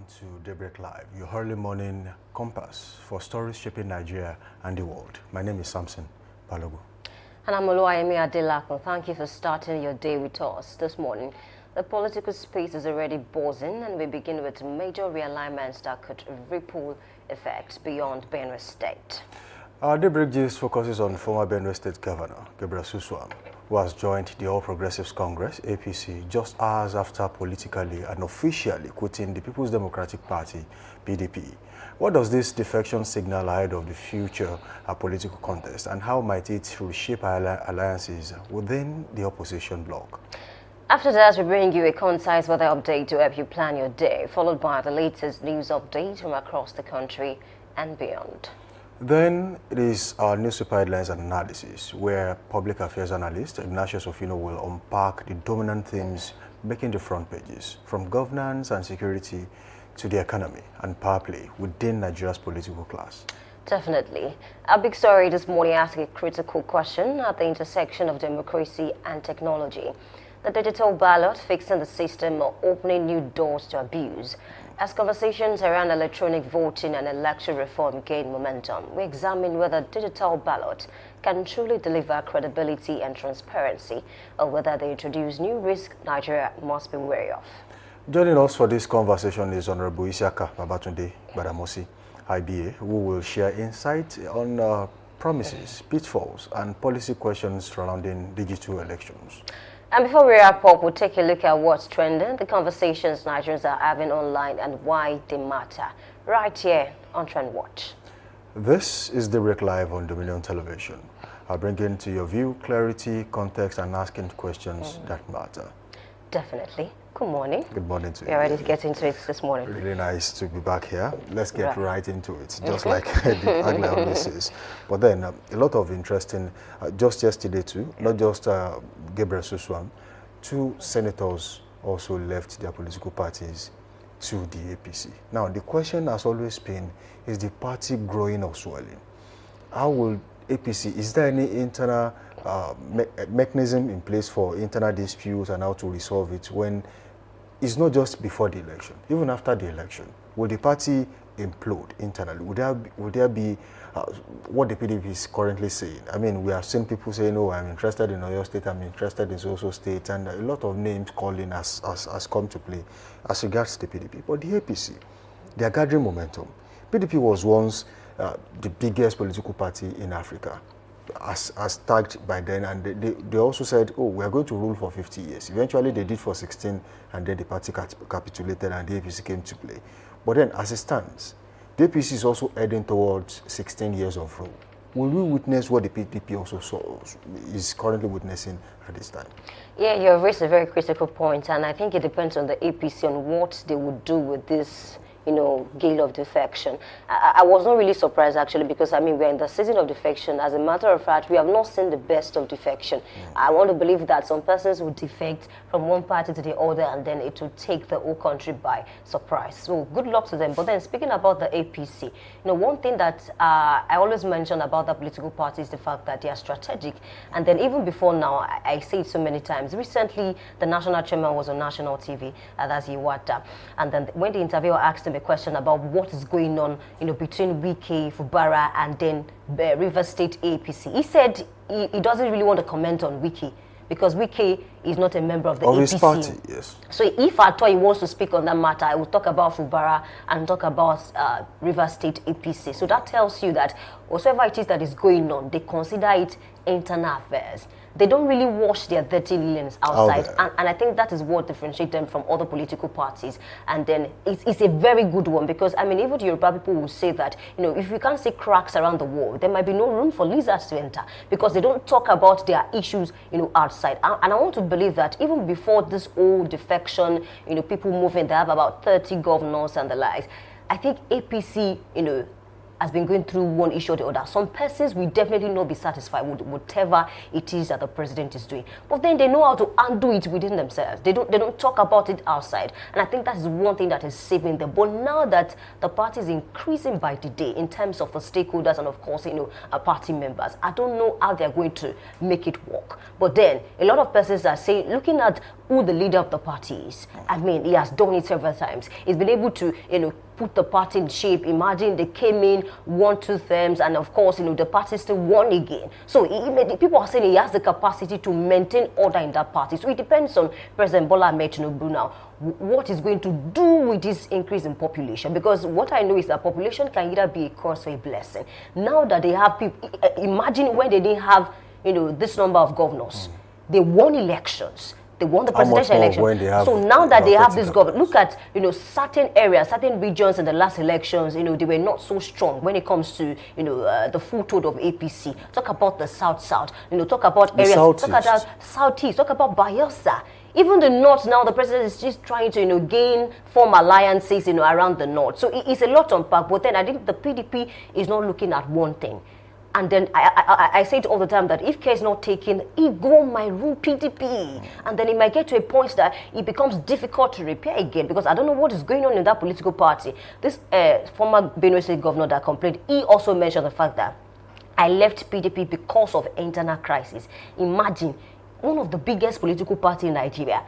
to Daybreak Live, your early morning compass for stories shaping Nigeria and the world. My name is Samson Balogu. And I'm Oluwayemi Adelakun. Thank you for starting your day with us this morning. The political space is already buzzing, and we begin with major realignments that could ripple effects beyond Benue State. Our Daybreak Gist focuses on former Benue State Governor Gabriel Suswam, who has joined the All Progressives Congress, APC, just hours after politically and officially quitting the People's Democratic Party, PDP. What does this defection signal ahead of the future political contest, and how might it reshape alliances within the opposition bloc? After that, we bring you a concise weather update to help you plan your day, followed by the latest news updates from across the country and beyond. Then it is our newspaper headlines and analysis, where public affairs analyst Ignatius Ofino will unpack the dominant themes making the front pages, from governance and security to the economy and power play within Nigeria's political class. Definitely. Our big story this morning asks a critical question at the intersection of democracy and technology. The digital ballot fixing the system or opening new doors to abuse. As conversations around electronic voting and election reform gain momentum, we examine whether digital ballot can truly deliver credibility and transparency, or whether they introduce new risks Nigeria must be wary of. Joining us for this conversation is Honorable Isiaka Babatunde Badamosi, IBA, who will share insight on promises, pitfalls, and policy questions surrounding digital elections. And before we wrap up, we'll take a look at what's trending, the conversations Nigerians are having online, and why they matter, right here on Trend Watch. This is Daybreak Live on Dominion Television. I'll bring into your view, clarity, context, and asking questions that matter. Definitely. Good morning. Good morning to you. You're ready to get into it this morning. Really nice to be back here. Let's get right into it, just like the Agla always says. But then, a lot of interesting, just yesterday too, not just Gabriel Suswam, two senators also left their political parties to the APC. Now, the question has always been, is the party growing or swelling? How will APC, is there any internal mechanism in place for internal disputes and how to resolve it when it's not just before the election, even after the election? Will the party implode internally? Would there be what the PDP is currently saying? I mean, we have seen people saying, "Oh, I'm interested in Oyo State, I'm interested in so State," and a lot of names calling has come to play as regards the PDP. But the APC, they are gathering momentum. PDP was once the biggest political party in Africa, as tagged by then, and they also said, oh, we are going to rule for 50 years. Eventually they did for 16, and then the party capitulated and the APC came to play. But then, as it stands, the APC is also heading towards 16 years of rule. Will we witness what the PDP also is currently witnessing at this time? Yeah, you have raised a very critical point, and I think it depends on the APC on what they would do with this, gale of defection. I was not really surprised, actually, because, I mean, we're in the season of defection. As a matter of fact, we have not seen the best of defection. I want to believe that some persons would defect from one party to the other, and then it would take the whole country by surprise. So good luck to them. But then, speaking about the APC, one thing that I always mention about the political party is the fact that they are strategic. And then even before now, I say it so many times. Recently, the national chairman was on national TV, that's Iwata. And then when the interviewer asked him a question about what is going on, between Wike, Fubara, and then Rivers State APC. He said he doesn't really want to comment on Wike because Wike is not a member of the APC. His party, yes. So if at all he wants to speak on that matter, I will talk about Fubara and talk about Rivers State APC. So that tells you that whatever it is that is going on, they consider it internal affairs. They don't really wash their dirty linen outside, and I think that is what differentiates them from other political parties. And then it's a very good one, because, I mean, even the Yoruba people will say that, if you can't see cracks around the wall, there might be no room for lizards to enter, because they don't talk about their issues, outside. And I want to believe that even before this whole defection, people moving, they have about 30 governors and the likes. I think APC, has been going through one issue or the other, some persons will definitely not be satisfied with whatever it is that the president is doing. But then they know how to undo it within themselves. They don't talk about it outside. And I think that is one thing that is saving them. But now that the party is increasing by the day in terms of the stakeholders and of course, party members, I don't know how they're going to make it work. But then a lot of persons are saying, looking at who the leader of the party is, I mean, he has done it several times. He's been able to, put the party in shape. Imagine they came in, won 2 terms, and of course, the party still won again. So people are saying he has the capacity to maintain order in that party. So it depends on President Bola Ahmed Tinubu now, what is going to do with this increase in population. Because what I know is that population can either be a curse or a blessing. Now that they have people, imagine when they didn't have, this number of governors. They won elections. They won the presidential election. So now that they have this government, look at, certain areas, certain regions in the last elections, they were not so strong when it comes to, the foothold of APC. Talk about the South, talk about areas, talk about Southeast, talk about Bayelsa. Even the North now, the president is just trying to, form alliances, around the North. So it's a lot to unpack. But then I think the PDP is not looking at one thing. And then I say it all the time that if care is not taken, it go my rule PDP. And then it might get to a point that it becomes difficult to repair again, because I don't know what is going on in that political party. This former Benue State governor that complained, he also mentioned the fact that I left PDP because of internal crisis. Imagine, one of the biggest political parties in Nigeria,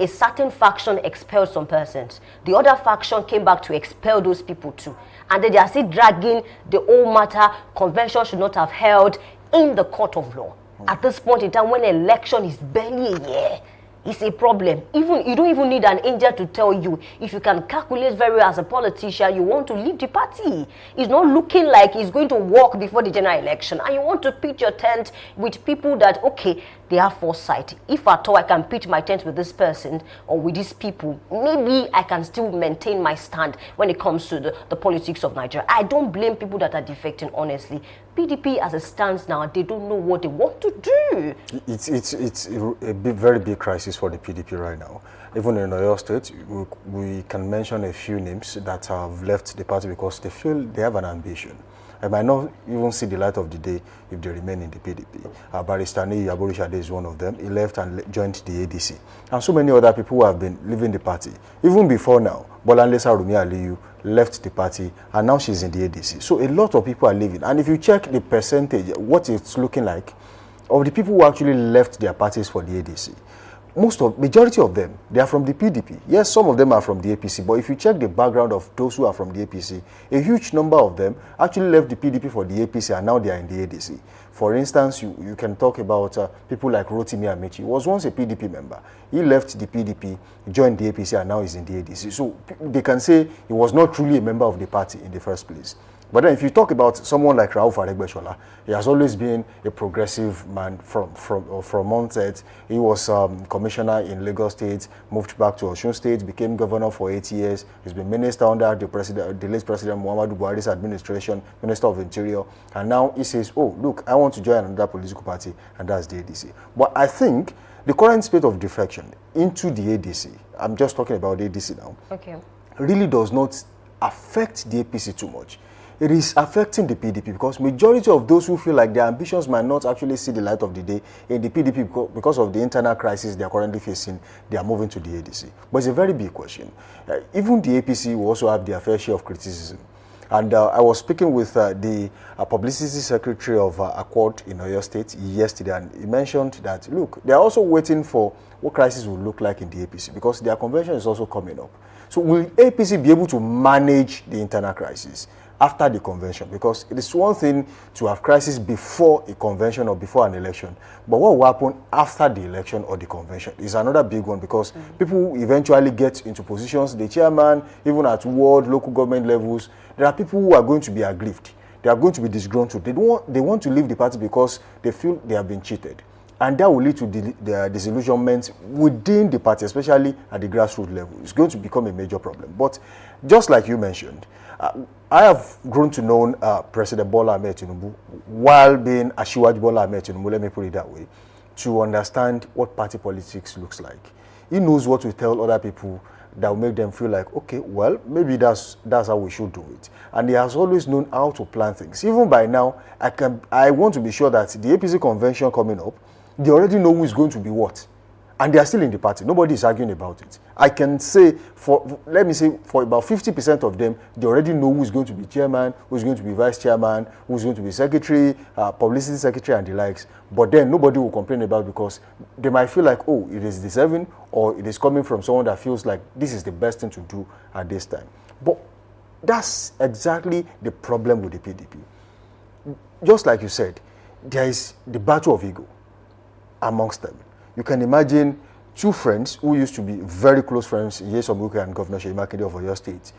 a certain faction expelled some persons. The other faction came back to expel those people too. And then they are still dragging the whole matter. Convention should not have held in the court of law. At this point in time, when election is barely a year, it's a problem. You don't even need an angel to tell you. If you can calculate very well as a politician, you want to leave the party. It's not looking like it's going to work before the general election. And you want to pitch your tent with people that, okay, they have foresight. If at all I can pitch my tent with this person or with these people, maybe I can still maintain my stand when it comes to the politics of Nigeria. I don't blame people that are defecting, honestly. PDP as it stands now, they don't know what they want to do. It's a very big crisis for the PDP right now. Even in Oyo State, we can mention a few names that have left the party because they feel they have an ambition. I might not even see the light of the day if they remain in the PDP. Barrister Yaborishade is one of them. He left and joined the ADC. And so many other people who have been leaving the party. Even before now, Bolanle Sarumi Aliyu left the party and now she's in the ADC. So a lot of people are leaving. And if you check the percentage, what it's looking like, of the people who actually left their parties for the ADC, majority of them, they are from the PDP. Yes, some of them are from the APC, but if you check the background of those who are from the APC, a huge number of them actually left the PDP for the APC and now they are in the ADC. For instance, you can talk about people like Rotimi Amechi. He was once a PDP member. He left the PDP, joined the APC, and now he's in the ADC. So they can say he was not truly a member of the party in the first place. But then if you talk about someone like Rauf Aregbesola, he has always been a progressive man from onset. He was commissioner in Lagos State, moved back to Osun State, became governor for 8 years. He's been minister under the late President Muhammadu Buhari's administration, Minister of Interior. And now he says, oh, look, I want to join another political party, and that's the ADC. But I think the current state of defection into the ADC, I'm just talking about the ADC now, really does not affect the APC too much. It is affecting the PDP because majority of those who feel like their ambitions might not actually see the light of the day in the PDP because of the internal crisis they are currently facing, they are moving to the ADC. But it's a very big question. Even the APC will also have their fair share of criticism. And I was speaking with the publicity secretary of Accord in Oyo State yesterday, and he mentioned that, look, they are also waiting for what crisis will look like in the APC because their convention is also coming up. So will APC be able to manage the internal crisis after the convention? Because it is one thing to have crisis before a convention or before an election, but what will happen after the election or the convention is another big one because people eventually get into positions, the chairman, even at ward, local government levels, there are people who are going to be aggrieved. They are going to be disgruntled. They want to leave the party because they feel they have been cheated. And that will lead to the disillusionment within the party, especially at the grassroots level. It's going to become a major problem. But just like you mentioned, I have grown to know President Bola Ahmed Tinubu while being Asiwaju Bola Ahmed Tinubu, let me put it that way, to understand what party politics looks like. He knows what to tell other people that will make them feel like, okay, well, maybe that's how we should do it. And he has always known how to plan things. Even by now, I want to be sure that the APC convention coming up, they already know who is going to be what. And they are still in the party. Nobody is arguing about it. I can say, let me say, for about 50% of them, they already know who is going to be chairman, who is going to be vice chairman, who is going to be secretary, publicity secretary, and the likes. But then nobody will complain about it because they might feel like, oh, it is deserving, or it is coming from someone that feels like this is the best thing to do at this time. But that's exactly the problem with the PDP. Just like you said, there is the battle of ego amongst them. You can imagine two friends who used to be very close friends, Nyesom Wike and Governor Seyi Makinde of Oyo State,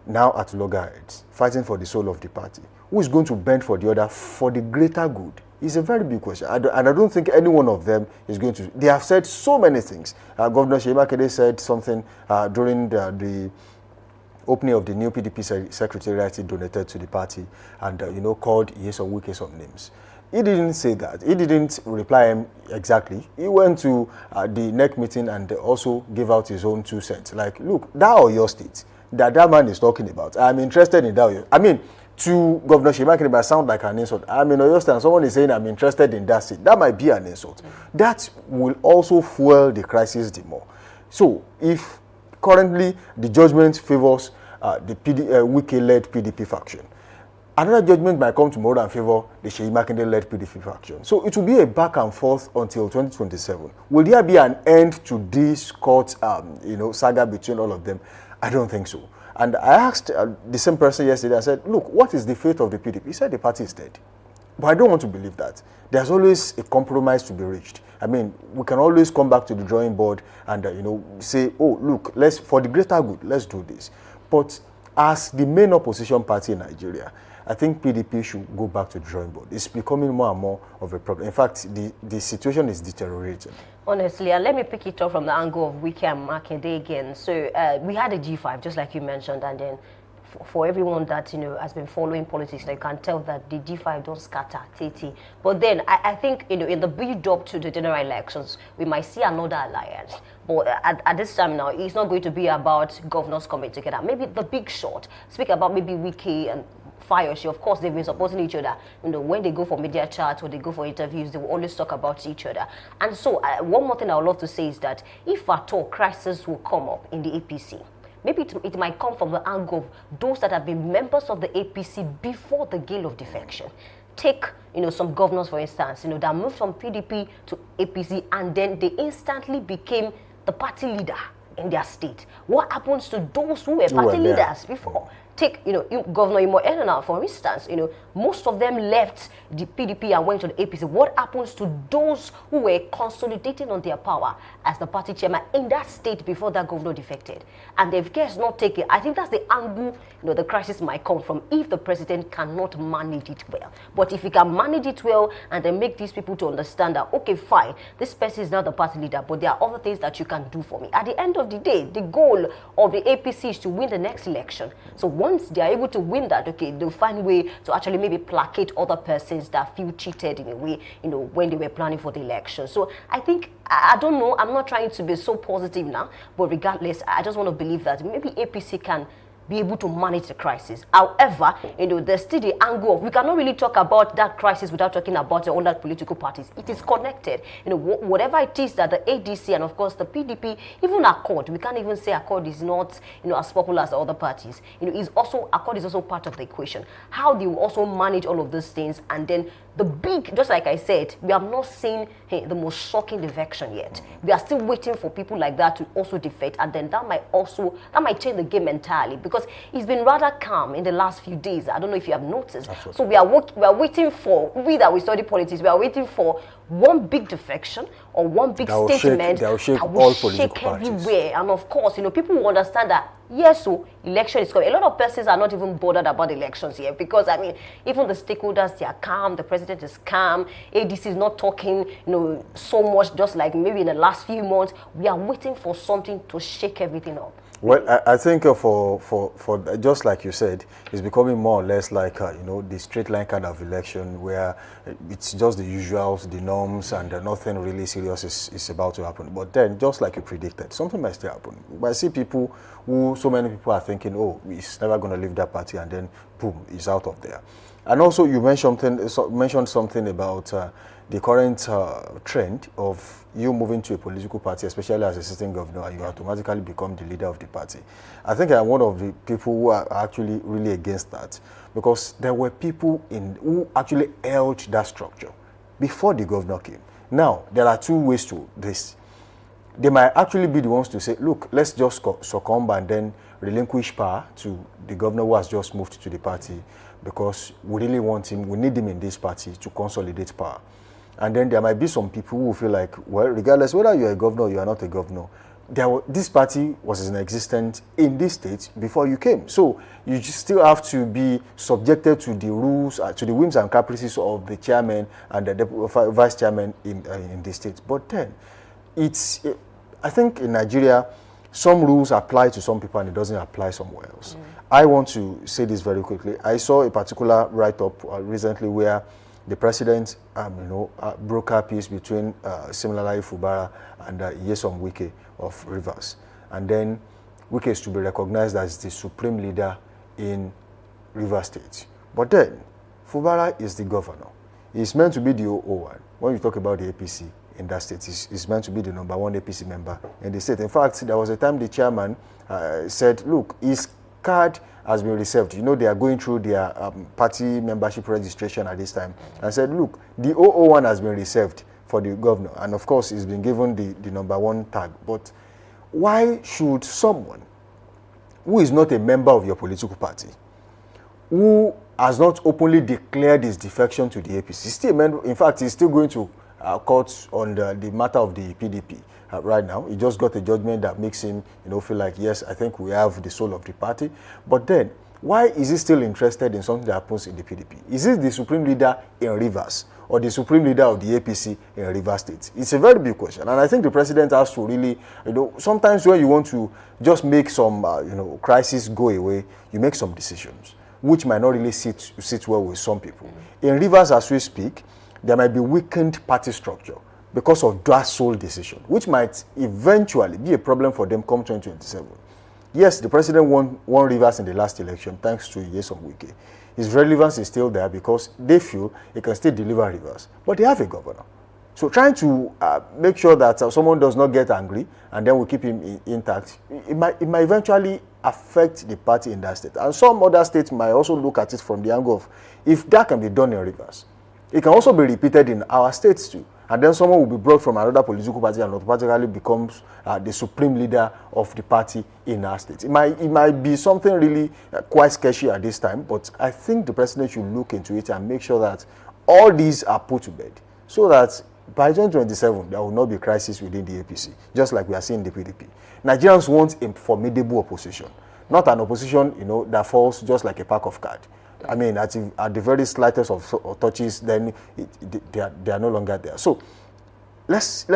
now at loggerheads, fighting for the soul of the party. Who is going to bend for the other for the greater good? It's a very big question. And I don't think any one of them is going to. They have said so many things. Governor Seyi Makinde said something during the opening of the new PDP secretariat he donated to the party and, called Nyesom Wike some names. He didn't say that. He didn't reply him exactly. He went to the NEC meeting and also gave out his own 2 cents. Like, look, that Oyo State that man is talking about, I'm interested in that Oyo. I mean, to Governor Seyi Makinde, it might sound like an insult. I'm in Oyo State and someone is saying I'm interested in that seat. That might be an insult. That will also fuel the crisis the more. So, if currently the judgment favors the Wike-led PDP faction, another judgment might come tomorrow and favor the Seyi Makinde-led PDP faction. So it will be a back and forth until 2027. Will there be an end to this court, saga between all of them? I don't think so. And I asked the same person yesterday, I said, look, what is the fate of the PDP? He said the party is dead. But I don't want to believe that. There's always a compromise to be reached. I mean, we can always come back to the drawing board and, say, oh, look, for the greater good, let's do this. But as the main opposition party in Nigeria, I think PDP should go back to the drawing board. It's becoming more and more of a problem. In fact, the situation is deteriorating. Honestly, and let me pick it up from the angle of Wike and Makinde again. So we had a G5, just like you mentioned, and then for everyone that has been following politics, they can tell that the G5 don't scatter, TT. But then I think in the build-up to the general elections, we might see another alliance. But at this time now, it's not going to be about governors coming together. Maybe the big shot, speak about maybe Wike and Fayose. Of course, they've been supporting each other. When they go for media chats or they go for interviews, they will always talk about each other. And so, one more thing I would love to say is that if at all crisis will come up in the APC, maybe it might come from the angle of those that have been members of the APC before the gale of defection. Take, some governors, for instance, that moved from PDP to APC and then they instantly became the party leader in their state. What happens to those who were party leaders before? Take, Governor Imo Enena, for instance, most of them left the PDP and went to the APC. What happens to those who were consolidating on their power as the party chairman in that state before that governor defected? And they've guess not take it. I think that's the angle, the crisis might come from if the president cannot manage it well. But if he can manage it well and then make these people to understand that, okay, fine, this person is not the party leader, but there are other things that you can do for me. At the end of the day, the goal of the APC is to win the next election. So once they are able to win that, okay, they'll find a way to actually maybe placate other persons that feel cheated in a way, when they were planning for the election. So I think, I don't know, I'm not trying to be so positive now, but regardless, I just want to believe that maybe APC can be able to manage the crisis. However, there's still the angle of, we cannot really talk about that crisis without talking about the other political parties. It is connected. Whatever it is that the ADC and of course the PDP, even Accord, we can't even say Accord is not, as popular as the other parties. Accord is also part of the equation. How do you also manage all of these things? And then the big, just like I said, we have not seen the most shocking defection yet. We are still waiting for people like that to also defect, and then that might change the game entirely, because it's been rather calm in the last few days. I don't know if you have noticed. Absolutely. So we are waiting for, we study politics, we are waiting for one big defection or one big statement that will shake all political parties everywhere. And of course, people will understand that yes, so election is coming. A lot of persons are not even bothered about elections here, because even the stakeholders, they are calm, the president is calm, ADC is not talking, so much, just like maybe in the last few months. We are waiting for something to shake everything up. Well, I think for just like you said, it's becoming more or less like the straight line kind of election where it's just the usuals, the norms, and nothing really serious is about to happen. But then, just like you predicted, something might still happen. I see people so many people are thinking, oh, he's never going to leave that party, and then boom, he's out of there. And also, you mentioned something about the current trend of you moving to a political party, especially as a sitting governor, and you automatically become the leader of the party. I think I'm one of the people who are actually really against that, because there were people who actually held that structure before the governor came. Now, there are two ways to this. They might actually be the ones to say, look, let's just succumb and then relinquish power to the governor who has just moved to the party, because we really want him, we need him in this party to consolidate power. And then there might be some people who feel like, well, regardless whether you're a governor or you are not a governor, this party was in existence in this state before you came. So you just still have to be subjected to the rules, to the whims and caprices of the chairman and the vice chairman in the state. But then, I think in Nigeria, some rules apply to some people and it doesn't apply somewhere else. I want to say this very quickly. I saw a particular write-up recently where the president, broker peace between Siminalayi Fubara and Nyesom Wike of Rivers. And then Wike is to be recognized as the supreme leader in Rivers State. But then, Fubara is the governor. He's meant to be the O1. When you talk about the APC in that state, he's meant to be the #1 APC member in the state. In fact, there was a time the chairman said, look, his card has been reserved. You know, they are going through their party membership registration at this time. And said, look, the 001 has been reserved for the governor. And of course, he's been given the #1 tag. But why should someone who is not a member of your political party, who has not openly declared his defection to the APC, still, in fact, he's still going to court on the matter of the PDP right now. He just got a judgment that makes him, feel like, yes, I think we have the soul of the party. But then, why is he still interested in something that happens in the PDP? Is he the supreme leader in Rivers or the supreme leader of the APC in Rivers State? It's a very big question. And I think the president has to really, sometimes when you want to just make some, crisis go away, you make some decisions, which might not really sit well with some people. In Rivers, as we speak, there might be weakened party structure because of that sole decision, which might eventually be a problem for them come 2027. Yes, the president won Rivers in the last election thanks to Nyesom Wike. His relevance is still there because they feel he can still deliver Rivers, but they have a governor. So trying to make sure that someone does not get angry and then we keep him intact, it might eventually affect the party in that state. And some other states might also look at it from the angle of, if that can be done in Rivers, it can also be repeated in our states too. And then someone will be brought from another political party and automatically becomes the supreme leader of the party in our state. It might be something really quite sketchy at this time, but I think the president should look into it and make sure that all these are put to bed so that by 2027, there will not be crisis within the APC, just like we are seeing in the PDP. Nigerians want a formidable opposition, not an opposition, that falls just like a pack of cards. I mean, at the very slightest of touches, then they are no longer there. So let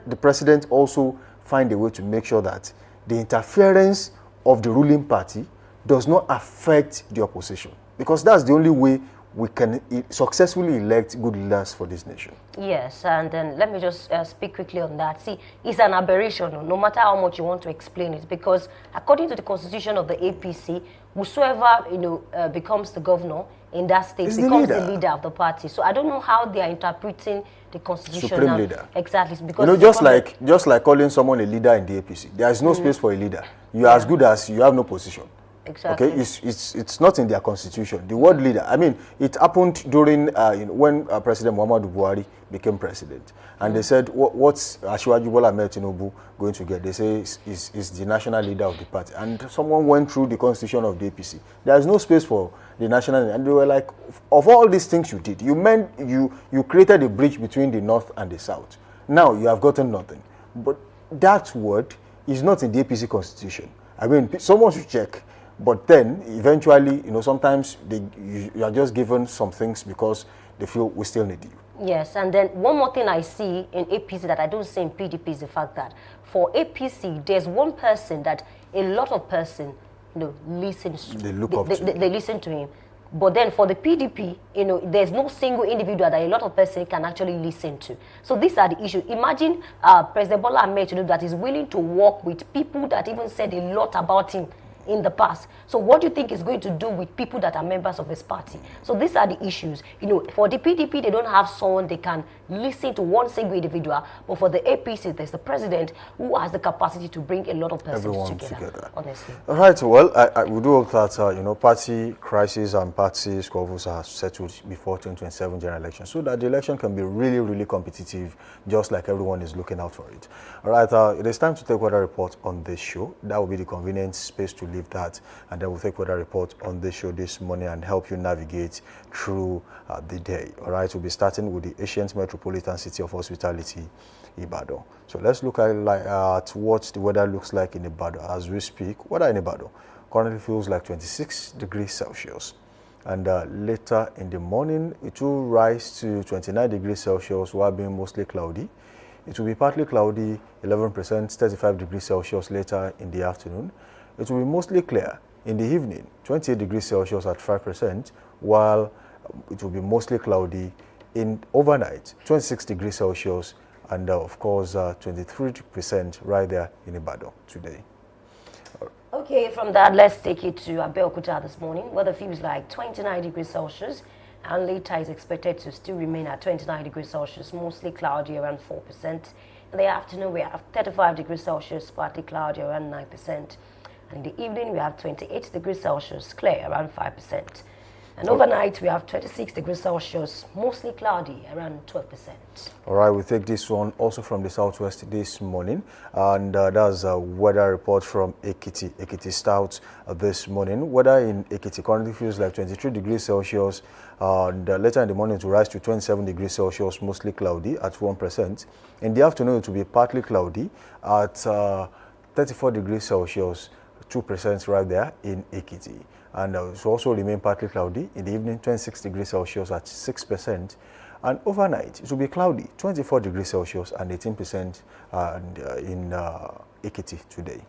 the president also find a way to make sure that the interference of the ruling party does not affect the opposition, because that's the only way we can successfully elect good leaders for this nation. Yes, and then let me just speak quickly on that. See, it's an aberration, no matter how much you want to explain it, because according to the constitution of the APC, whosoever becomes the governor in that state becomes the leader of the party. So I don't know how they are interpreting the constitution. Supreme leader. Exactly, because just like calling someone a leader in the APC, there is no space for a leader. You are as good as you have no position. Exactly. Okay, it's not in their constitution. The word leader, I mean, it happened during when President Muhammadu Buhari became president, and they said, what's Asiwaju Bola Ahmed Tinubu going to get? They say is the national leader of the party, and someone went through the constitution of the APC. There is no space for the national, and they were like, of all these things you did, you created a bridge between the north and the south. Now you have gotten nothing. But that word is not in the APC constitution. I mean, someone should check. But then, eventually, sometimes you are just given some things because they feel we still need you. Yes, and then one more thing I see in APC that I don't see in PDP is the fact that for APC, there's one person that a lot of person, listens to. They look up to. They listen to him. But then for the PDP, there's no single individual that a lot of person can actually listen to. So these are the issues. Imagine President Bola Ahmed Tinubu that is willing to work with people that even said a lot about him in the past. So what do you think is going to do with people that are members of his party? So these are the issues. For the PDP, they don't have someone they can listen to one single individual. But for the APC, there's the president who has the capacity to bring a lot of persons together. Honestly. All right. Well, I would hope that party crisis and party squabbles are settled before 2027 general election, so that the election can be really, really competitive, just like everyone is looking out for it. All right. It is time to take weather report on this show. That will be the convenient space to leave that, and then we'll take weather report on this show this morning and help you navigate through the day. All right, we'll be starting with the ancient metropolitan city of hospitality, Ibadan. So let's look at what the weather looks like in Ibadan as we speak. Weather in Ibadan currently feels like 26 degrees Celsius, and later in the morning it will rise to 29 degrees Celsius while being mostly cloudy. It will be partly cloudy, 11%, 35 degrees Celsius later in the afternoon. It will be mostly clear in the evening, 28 degrees Celsius at 5%, while it will be mostly cloudy in overnight, 26 degrees Celsius, and of course 23% right there in Ibadan today. Okay, from that, let's take it to Abeokuta this morning. Weather feels like 29 degrees Celsius, and later is expected to still remain at 29 degrees Celsius, mostly cloudy around 4%. In the afternoon, we have 35 degrees Celsius, partly cloudy around 9%. And in the evening, we have 28 degrees Celsius, clear around 5%. And overnight, we have 26 degrees Celsius, mostly cloudy, around 12%. All right, we take this one also from the southwest this morning, and that's a weather report from Ekiti Stout this morning. Weather in Ekiti currently feels like 23 degrees Celsius, and later in the morning it will rise to 27 degrees Celsius, mostly cloudy at 1%. In the afternoon, it will be partly cloudy at 34 degrees Celsius, 2% right there in Ekiti. And it will also remain partly cloudy in the evening, 26 degrees Celsius at 6%. And overnight, it will be cloudy, 24 degrees Celsius and 18% in Ekiti today.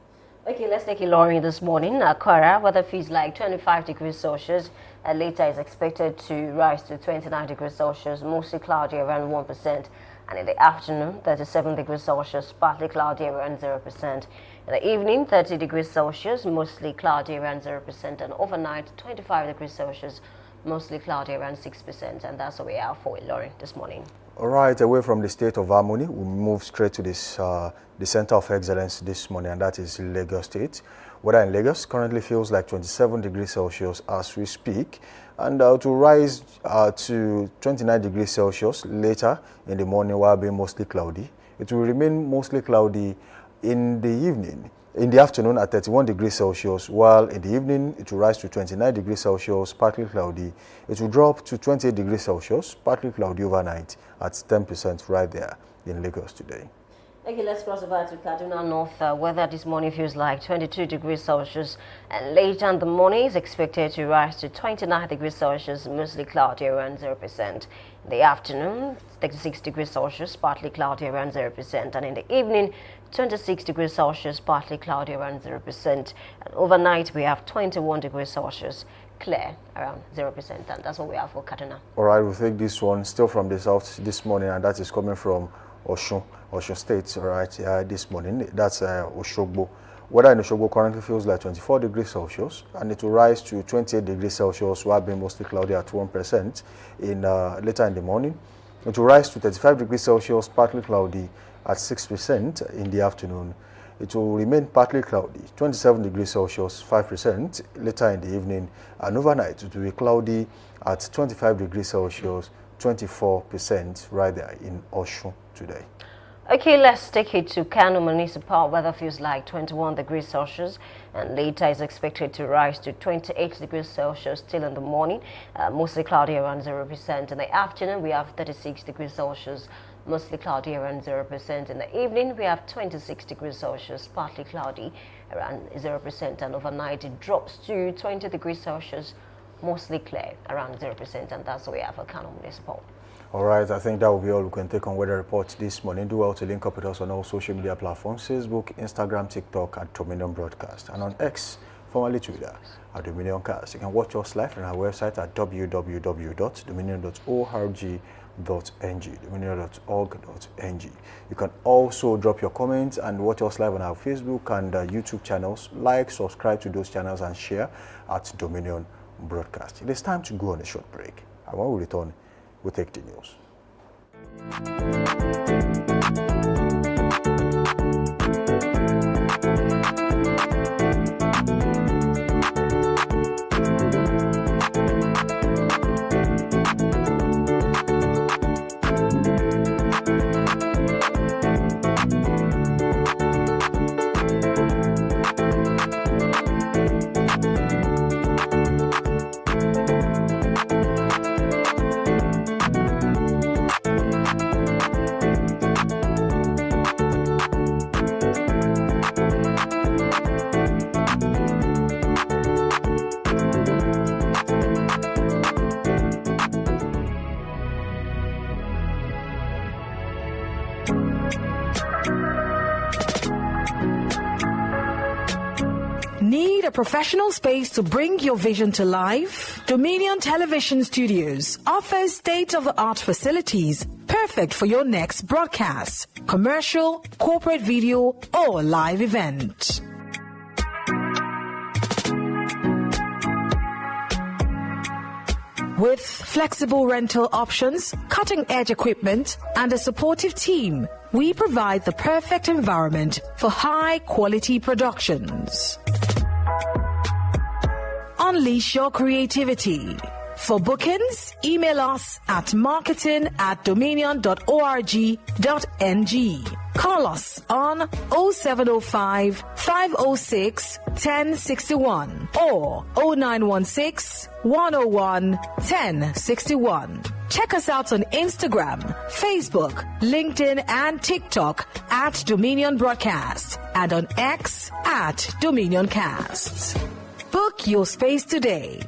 Okay, let's take Ilorin this morning. Akara, weather feels like 25 degrees Celsius. Later is expected to rise to 29 degrees Celsius, mostly cloudy around 1%. And in the afternoon, 37 degrees Celsius, partly cloudy around 0%. In the evening, 30 degrees Celsius, mostly cloudy around 0%. And overnight, 25 degrees Celsius, mostly cloudy around 6%. And that's what we are for Ilorin this morning. All right, away from the state of harmony, we move straight to this the center of excellence this morning, and that is Lagos State. Weather in Lagos currently feels like 27 degrees Celsius as we speak, and it will rise to 29 degrees Celsius later in the morning while being mostly cloudy. It will remain mostly cloudy in the evening. In the afternoon at 31 degrees Celsius, while in the evening it will rise to 29 degrees Celsius, partly cloudy. It will drop to 28 degrees Celsius, partly cloudy overnight at 10% right there in Lagos today. Okay, let's cross over to Kaduna North. Weather this morning feels like 22 degrees Celsius, and later in the morning is expected to rise to 29 degrees Celsius, mostly cloudy around 0%. In the afternoon, 36 degrees Celsius, partly cloudy around 0%, and in the evening, 26 degrees Celsius, partly cloudy around 0%. And overnight, we have 21 degrees Celsius, clear around 0%, and that's what we have for Kaduna. All right, we'll take this one still from the south this morning, and that is coming from Osun State, all right, this morning. That's Oshogbo. Weather in Oshogbo currently feels like 24 degrees Celsius, and it will rise to 28 degrees Celsius while being mostly cloudy at 1% later in the morning. It will rise to 35 degrees Celsius, partly cloudy at 6% in the afternoon. It will remain partly cloudy, 27 degrees Celsius, 5% later in the evening, and overnight it will be cloudy at 25 degrees Celsius, 24% right there in Osun today. Okay, let's take it to Kano Municipal. Weather feels like 21 degrees Celsius, and later is expected to rise to 28 degrees Celsius still in the morning, mostly cloudy around 0%. In the afternoon, we have 36 degrees Celsius, mostly cloudy around 0%. In the evening, we have 26 degrees Celsius, partly cloudy around 0%. And overnight, it drops to 20 degrees Celsius, mostly clear around 0%. And that's what we have for Kano Municipal. All right, I think that will be all we can take on Weather Report this morning. Do well to link up with us on all social media platforms, Facebook, Instagram, TikTok at Dominion Broadcast, and on X, formerly Twitter, at Dominion Cast. You can watch us live on our website at www.dominion.org.ng, dominion.org.ng. You can also drop your comments and watch us live on our Facebook and YouTube channels. Like, subscribe to those channels and share at Dominion Broadcast. It is time to go on a short break. And when we return, we'll take the news. Need a professional space to bring your vision to life? Dominion Television Studios offers state-of-the-art facilities perfect for your next broadcast, commercial, corporate video, or live event. With flexible rental options, cutting-edge equipment, and a supportive team, we provide the perfect environment for high-quality productions. Unleash your creativity. For bookings, email us at marketing@dominion.org.ng. Call us on 0705 506 1061 or 0916 101 1061. Check us out on Instagram, Facebook, LinkedIn, and TikTok at Dominion Broadcast and on X at Dominion Cast. Book your space today.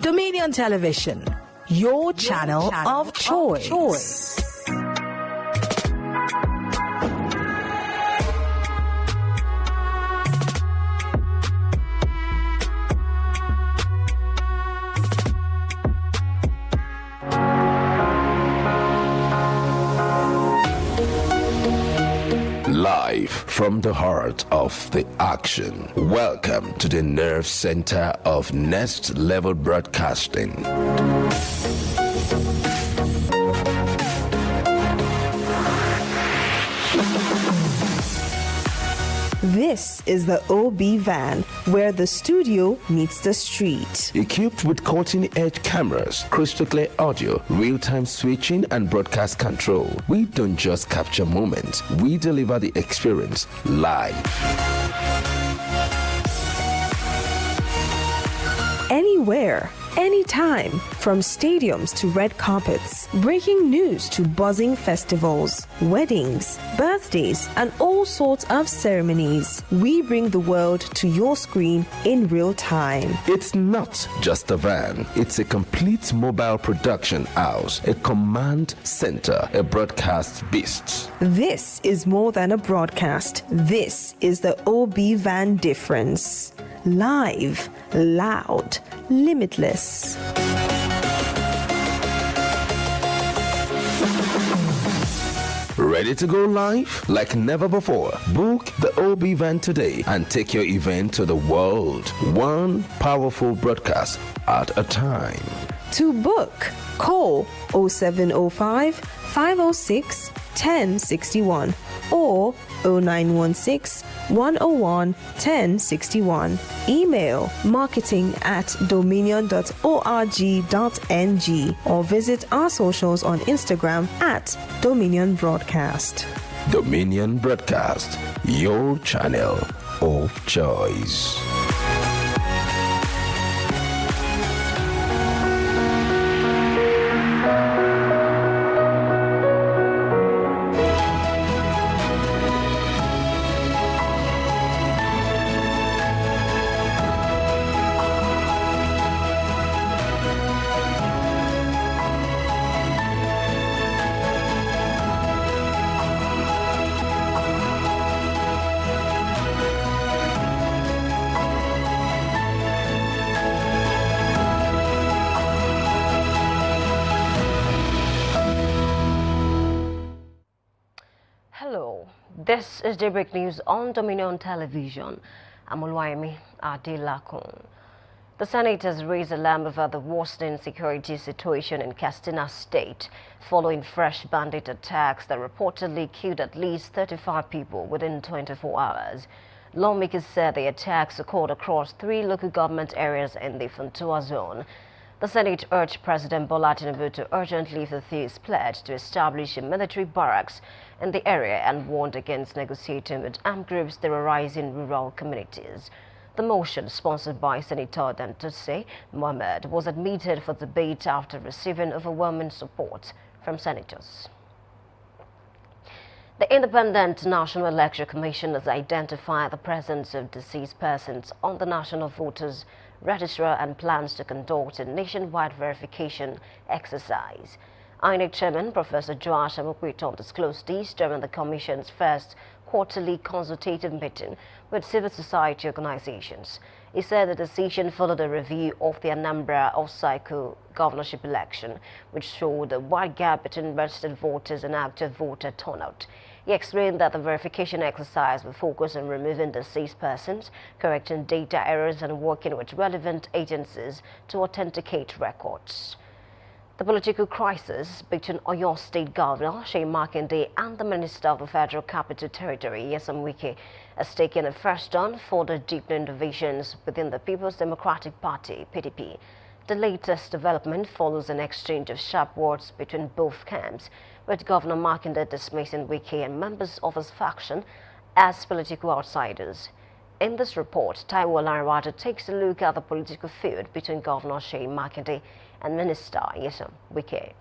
Dominion Television, your channel of choice. Live from the heart of the action. Welcome to the nerve center of Next Level Broadcasting. This is the OB van, where the studio meets the street. Equipped with cutting-edge cameras, crystal clear audio, real-time switching, and broadcast control, we don't just capture moments, we deliver the experience live. Anywhere, anytime, from stadiums to red carpets, breaking news to buzzing festivals, weddings, birthdays, and all sorts of ceremonies. We bring the world to your screen in real time. It's not just a van, it's a complete mobile production house, a command center, a broadcast beast. This is more than a broadcast. This is the OB van difference. Live, loud, limitless. Ready to go live? Like never before. Book the OB van today and take your event to the world. One powerful broadcast at a time. To book, call 0705 506 1061 or 0916 101 1061. Email marketing@dominion.org.ng or visit our socials on Instagram at Dominion Broadcast. Dominion Broadcast, your channel of choice. Hello, this is Daybreak News on Dominion Television. I'm Oluwayemi Adelakun. The Senate has raised alarm over the worsening security situation in Katsina State following fresh bandit attacks that reportedly killed at least 35 people within 24 hours. Lawmakers said the attacks occurred across 3 local government areas in the Funtua zone. The Senate urged President Bola Tinubu to urgently fulfill his pledge to establish a military barracks in the area and warned against negotiating with armed groups terrorizing rural communities. The motion, sponsored by Senator Dantose Mohammed, was admitted for debate after receiving overwhelming support from senators. The Independent National Election Commission has identified the presence of deceased persons on the National Voters Register and plans to conduct a nationwide verification exercise. INEC Chairman Professor Joash Amokwiton disclosed this during the Commission's first quarterly consultative meeting with civil society organizations. He said the decision followed a review of the Anambra off-cycle governorship election, which showed a wide gap between registered voters and active voter turnout. He explained that the verification exercise will focus on removing deceased persons, correcting data errors, and working with relevant agencies to authenticate records. The political crisis between Oyo State Governor Seyi Makinde and the Minister of the Federal Capital Territory, Nyesom Wike, has taken a first turn for the deepening divisions within the People's Democratic Party, PDP. The latest development follows an exchange of sharp words between both camps, with Governor Makinde dismissing Wike and members of his faction as political outsiders. In this report, Taiwo Lanrewaju takes a look at the political feud between Governor Seyi Makinde and Minister Nyesom Wike.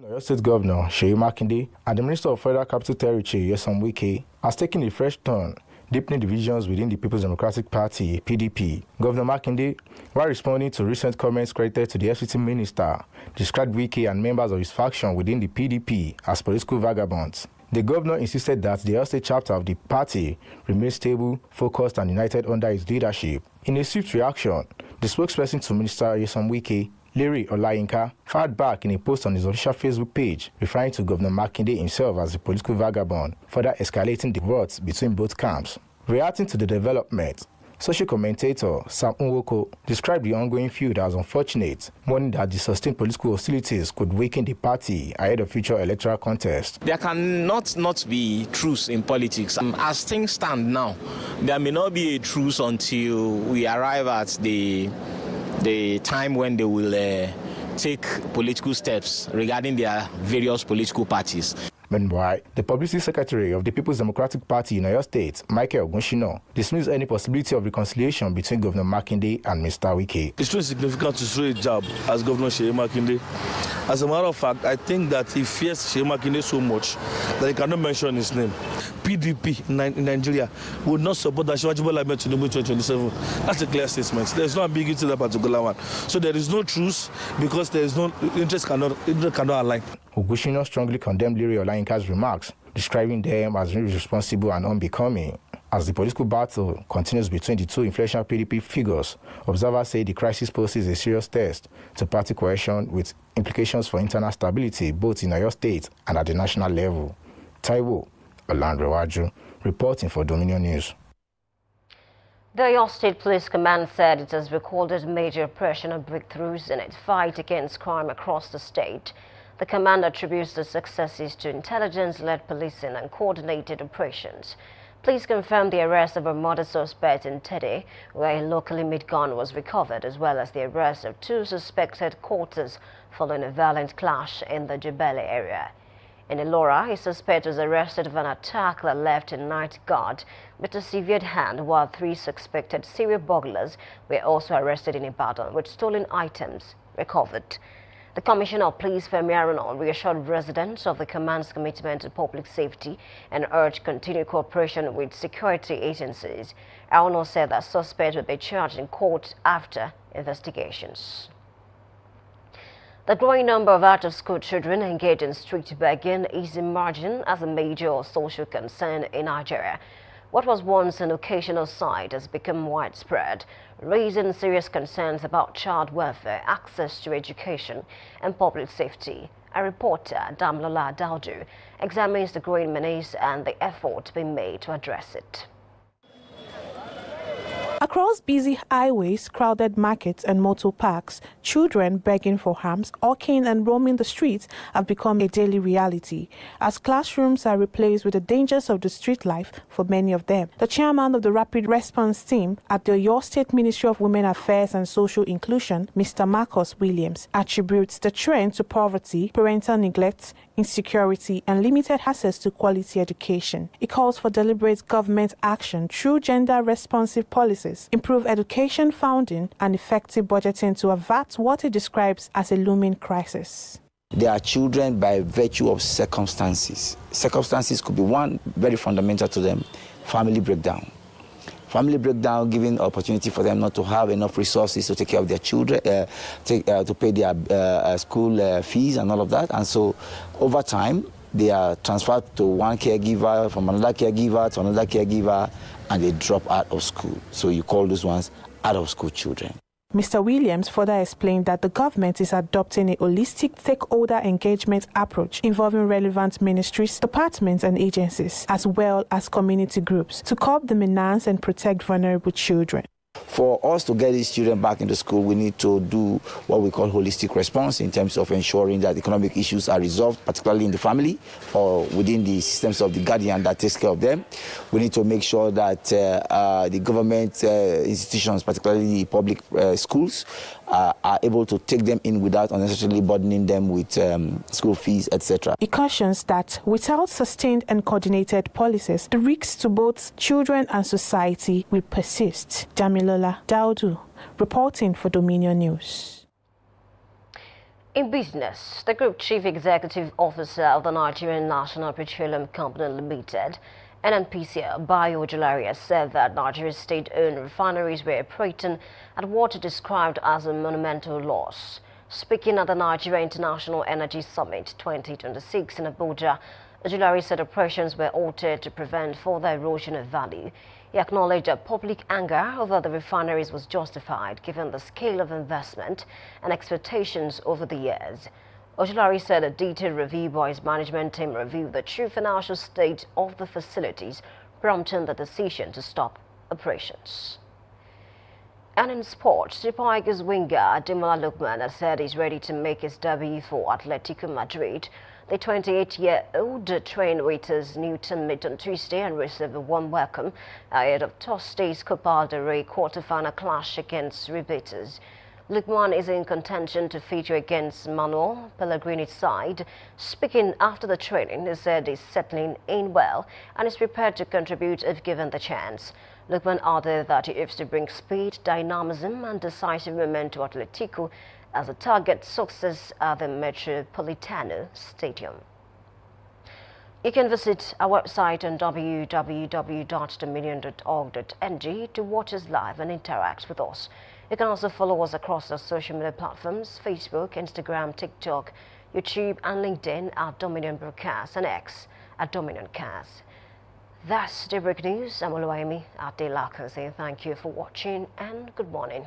Oyo State Governor Seyi Makinde and the Minister of Federal Capital Territory Nyesom Wike has taken a fresh turn, deepening divisions within the People's Democratic Party, PDP. Governor Makinde, while responding to recent comments credited to the FCT minister, described Wike and members of his faction within the PDP as political vagabonds. The governor insisted that the Oyo State chapter of the party remains stable, focused, and united under his leadership. In a swift reaction, the spokesperson to Minister Nyesom Wike, Larry Olayinka, fired back in a post on his official Facebook page, referring to Governor Makinde himself as a political vagabond, further escalating the wars between both camps. Reacting to the development, social commentator Sam Nwoko described the ongoing feud as unfortunate, warning that the sustained political hostilities could weaken the party ahead of future electoral contests. There cannot not be truce in politics. As things stand now, there may not be a truce until we arrive at the time when they will take political steps regarding their various political parties. Meanwhile, the Publicity Secretary of the People's Democratic Party in Oyo State, Michael Ogunshino, dismissed any possibility of reconciliation between Governor Makinde and Mr. Wike. It's very significant to throw a jab as Governor Seyi Makinde. As a matter of fact, I think that he fears Seyi Makinde so much that he cannot mention his name. PDP in Nigeria would not support Asiwaju Bola Ahmed Tinubu 2027. That's a clear statement. There's no ambiguity in that particular one. So there is no truce because there is no interest cannot align. Ogunshino strongly condemned Larry Olayinka's remarks, describing them as irresponsible and unbecoming. As the political battle continues between the two influential PDP figures, observers say the crisis poses a serious test to party cohesion with implications for internal stability both in Oyo State and at the national level. Taiwo Lanrewaju, reporting for Dominion News. The Oyo State Police Command said it has recorded major operational breakthroughs in its fight against crime across the state. The command attributes the successes to intelligence-led policing and coordinated operations. Police confirmed the arrest of a murder suspect in Tede, where a locally made gun was recovered, as well as the arrest of 2 suspected quarters following a violent clash in the Jebele area. In Ilora, a suspect was arrested for an attack that left a night guard with a severed hand, while 3 suspected serial burglars were also arrested in Ibadan with stolen items recovered. The Commissioner of Police, Femi Aruno, reassured residents of the command's commitment to public safety and urged continued cooperation with security agencies. Aruno said that suspects will be charged in court after investigations. The growing number of out-of-school children engaged in street begging is emerging as a major social concern in Nigeria. What was once an occasional sight has become widespread, raising serious concerns about child welfare, access to education, and public safety. Our reporter, Damlola Daudu, examines the growing menace and the effort being made to address it. Across busy highways, crowded markets and motor parks, children begging for alms, hawking and roaming the streets have become a daily reality as classrooms are replaced with the dangers of the street life for many of them. The chairman of the Rapid Response Team at the Oyo State Ministry of Women Affairs and Social Inclusion, Mr. Marcus Williams, attributes the trend to poverty, parental neglect, insecurity and limited access to quality education. He calls for deliberate government action through gender-responsive policies, improved education funding and effective budgeting to avert what he describes as a looming crisis. They are children by virtue of circumstances. Circumstances could be one very fundamental to them, family breakdown. Family breakdown, giving opportunity for them not to have enough resources to take care of their children, to pay their school fees and all of that. And so over time, they are transferred to one caregiver, from another caregiver to another caregiver, and they drop out of school. So you call those ones out of school children. Mr. Williams further explained that the government is adopting a holistic stakeholder engagement approach involving relevant ministries, departments and agencies, as well as community groups, to curb the menace and protect vulnerable children. For us to get these children back into school, we need to do what we call holistic response in terms of ensuring that economic issues are resolved, particularly in the family or within the systems of the guardian that takes care of them. We need to make sure that the government institutions, particularly the public schools, are able to take them in without unnecessarily burdening them with school fees, etc. He cautions that without sustained and coordinated policies, the risks to both children and society will persist. Damilola Daudu, reporting for Dominion News. In business, the Group Chief Executive Officer of the Nigerian National Petroleum Company Limited, NNPCL, Bayo Ojulari, said that Nigeria's state-owned refineries were operating at what he described as a monumental loss. Speaking at the Nigeria International Energy Summit 2026 in Abuja, Ojulari said operations were altered to prevent further erosion of value. He acknowledged that public anger over the refineries was justified given the scale of investment and expectations over the years. Ojulari said a detailed review by his management team reviewed the true financial state of the facilities, prompting the decision to stop operations. And in sports, Super Eagles winger Ademola Lookman has said he's ready to make his debut for Atletico Madrid. The 28-year-old trained with his new teammate on Tuesday and received a warm welcome ahead of Thursday's Copa del Rey quarter-final clash against Ribetes. Lookman is in contention to feature against Manuel Pellegrini's side. Speaking after the training, he said he's settling in well and is prepared to contribute if given the chance. Lookman added that he hopes to bring speed, dynamism and decisive movement to Atletico as a target success at the Metropolitano Stadium. You can visit our website on www.dominion.org.ng to watch us live and interact with us. You can also follow us across our social media platforms, Facebook, Instagram, TikTok, YouTube and LinkedIn at Dominion Broadcast and X at Dominion Cast. That's Daybreak News. I'm Oluwayemi Adelaka saying thank you for watching and good morning.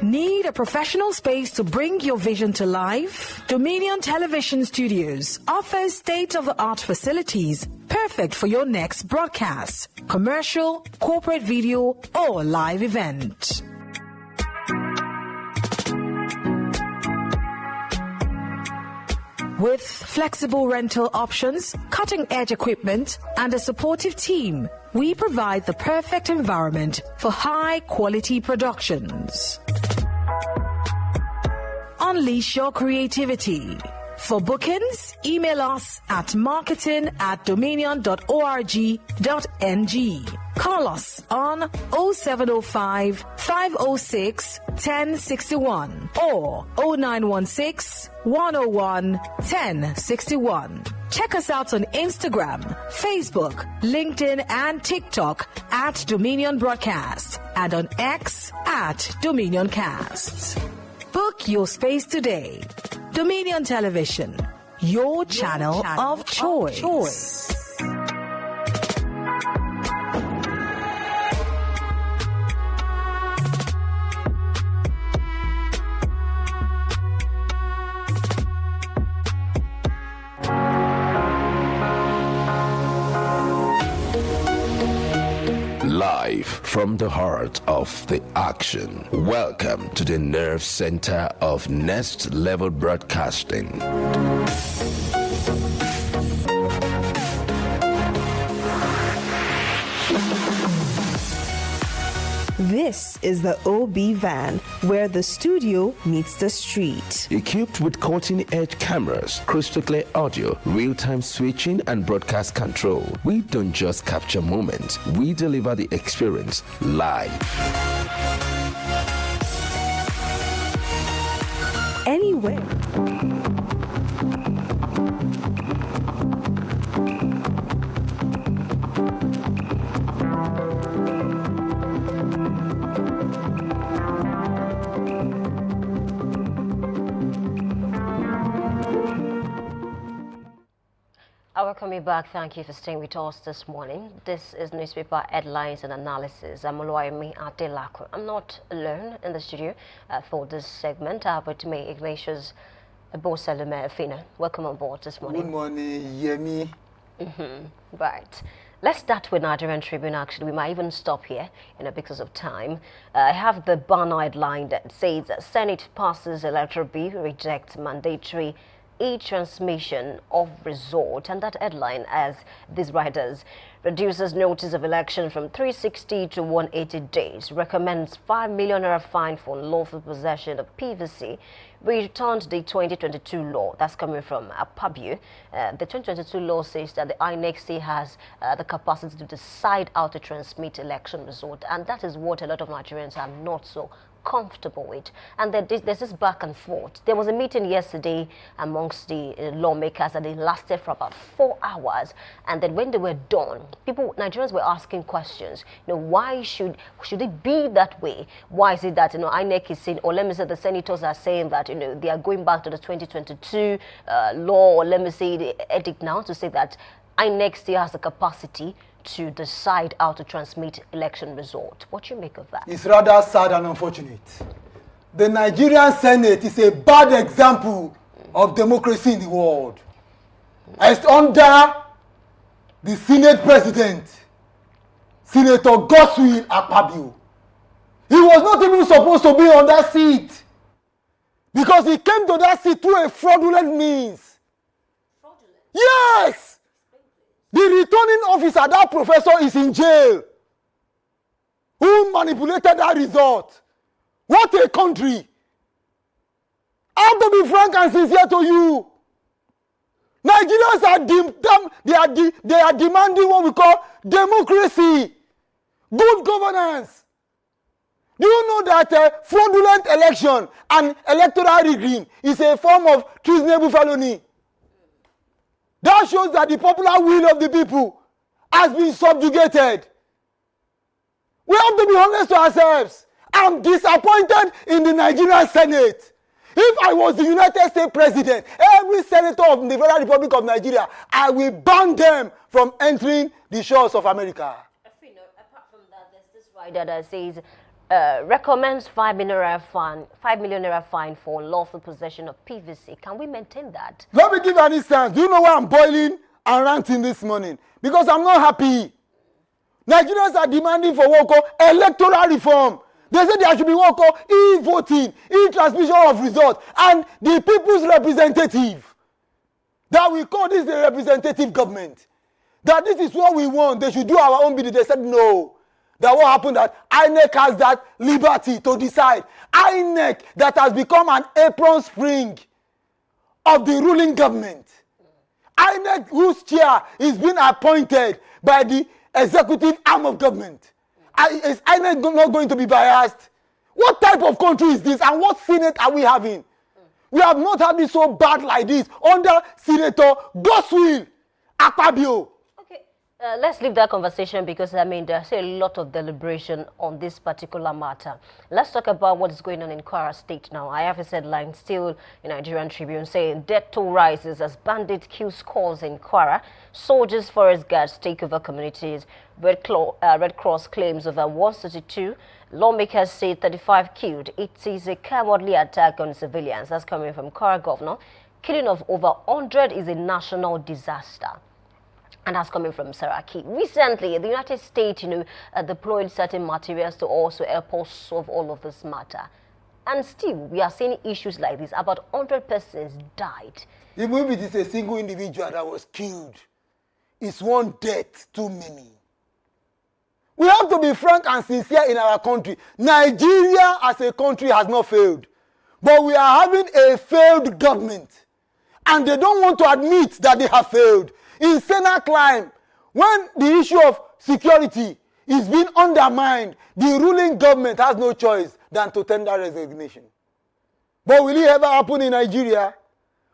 Need a professional space to bring your vision to life? Dominion Television Studios offers state-of-the-art facilities perfect for your next broadcast, commercial, corporate video, or live event. With flexible rental options, cutting-edge equipment, and a supportive team, we provide the perfect environment for high-quality productions. Unleash your creativity. For bookings, email us at marketing@dominion.org.ng. Call us on 0705 506 1061 or 0916 101 1061. Check us out on Instagram, Facebook, LinkedIn, and TikTok at Dominion Broadcast and on X at Dominion Cast. Book your space today. Dominion Television, your channel of choice. Live from the heart of the action. Welcome to the nerve center of Next Level Broadcasting. This is the OB van, where the studio meets the street. Equipped with cutting-edge cameras, crystal clear audio, real-time switching, and broadcast control, we don't just capture moments, we deliver the experience live. Anywhere. Welcome back. Thank you for staying with us this morning. This is newspaper headlines and analysis. I'm Oluwayemi Adelako. I'm not alone in the studio for this segment. With me, Ignatius Bosalome Afina. Welcome on board this morning. Good morning, Yemi. Right. Let's start with Nigerian Tribune. Actually, we might even stop here, because of time. I have the banner headline that says Senate passes electoral bill, rejects mandatory e-transmission of result, and that headline, as these writers, reduces notice of election from 360 to 180 days, recommends 5 million naira fine for unlawful possession of PVC, returned the 2022 law. That's coming from Apabio. The 2022 law says that the INEC still has the capacity to decide how to transmit election result, and that is what a lot of Nigerians are not so comfortable with. And there's this back and forth. There was a meeting yesterday amongst the lawmakers, and it lasted for about 4 hours. And then when they were done, Nigerians were asking questions. Why should it be that way? Why is it that INEC is saying, or let me say the senators are saying that they are going back to the 2022 law, or let me say the edict now, to say that INEC still has the capacity to decide how to transmit election result. What do you make of that? It's rather sad and unfortunate. The Nigerian Senate is a bad example of democracy in the world. It's under the Senate President, Senator Godswill Akpabio. He was not even supposed to be on that seat because he came to that seat through a fraudulent means. Fraudulent? Yes! The returning officer, that professor, is in jail. Who manipulated that result? What a country! I have to be frank and sincere to you. Nigerians are demanding what we call democracy, good governance. Do you know that fraudulent election and electoral rigging is a form of treasonable felony? That shows that the popular will of the people has been subjugated. We have to be honest to ourselves. I'm disappointed in the Nigerian Senate. If I was the United States President, every senator of the Federal Republic of Nigeria, I will ban them from entering the shores of America. Apart from that, there's this writer that says recommends 5 million naira fine for lawful possession of PVC. Can we maintain that? Let me give an instance. Do you know why I'm boiling and ranting this morning? Because I'm not happy. Nigerians are demanding for what we call electoral reform. They say there should be what we call e-voting, e-transmission of results, and the people's representative. That we call this the representative government. That this is what we want. They should do our own bidding. They said no. That what happened that INEC has that liberty to decide. INEC that has become an apron spring of the ruling government. INEC whose chair is being appointed by the executive arm of government. Is INEC not going to be biased? What type of country is this, and what Senate are we having? We have not had it so bad like this under Senator Goswill Akpabio. Okay, let's leave that conversation because, I mean, there's a lot of deliberation on this particular matter. Let's talk about what is going on in Kwara State now. I have a headline still in Nigerian Tribune saying death toll rises as bandit kills scores in Kwara. Soldiers, forest guards take over communities. Red Cross claims over 132. Lawmakers say 35 killed. It is a cowardly attack on civilians. That's coming from Kwara Governor. Killing of over 100 is a national disaster. And that's coming from Saraki. Recently, the United States, deployed certain materials to also help us solve all of this matter. And still, we are seeing issues like this. About 100 persons died. Even if it is a single individual that was killed, it's one death too many. We have to be frank and sincere in our country. Nigeria as a country has not failed. But we are having a failed government. And they don't want to admit that they have failed. In Senate climb, when the issue of security is being undermined, the ruling government has no choice than to tender resignation. But will it ever happen in Nigeria?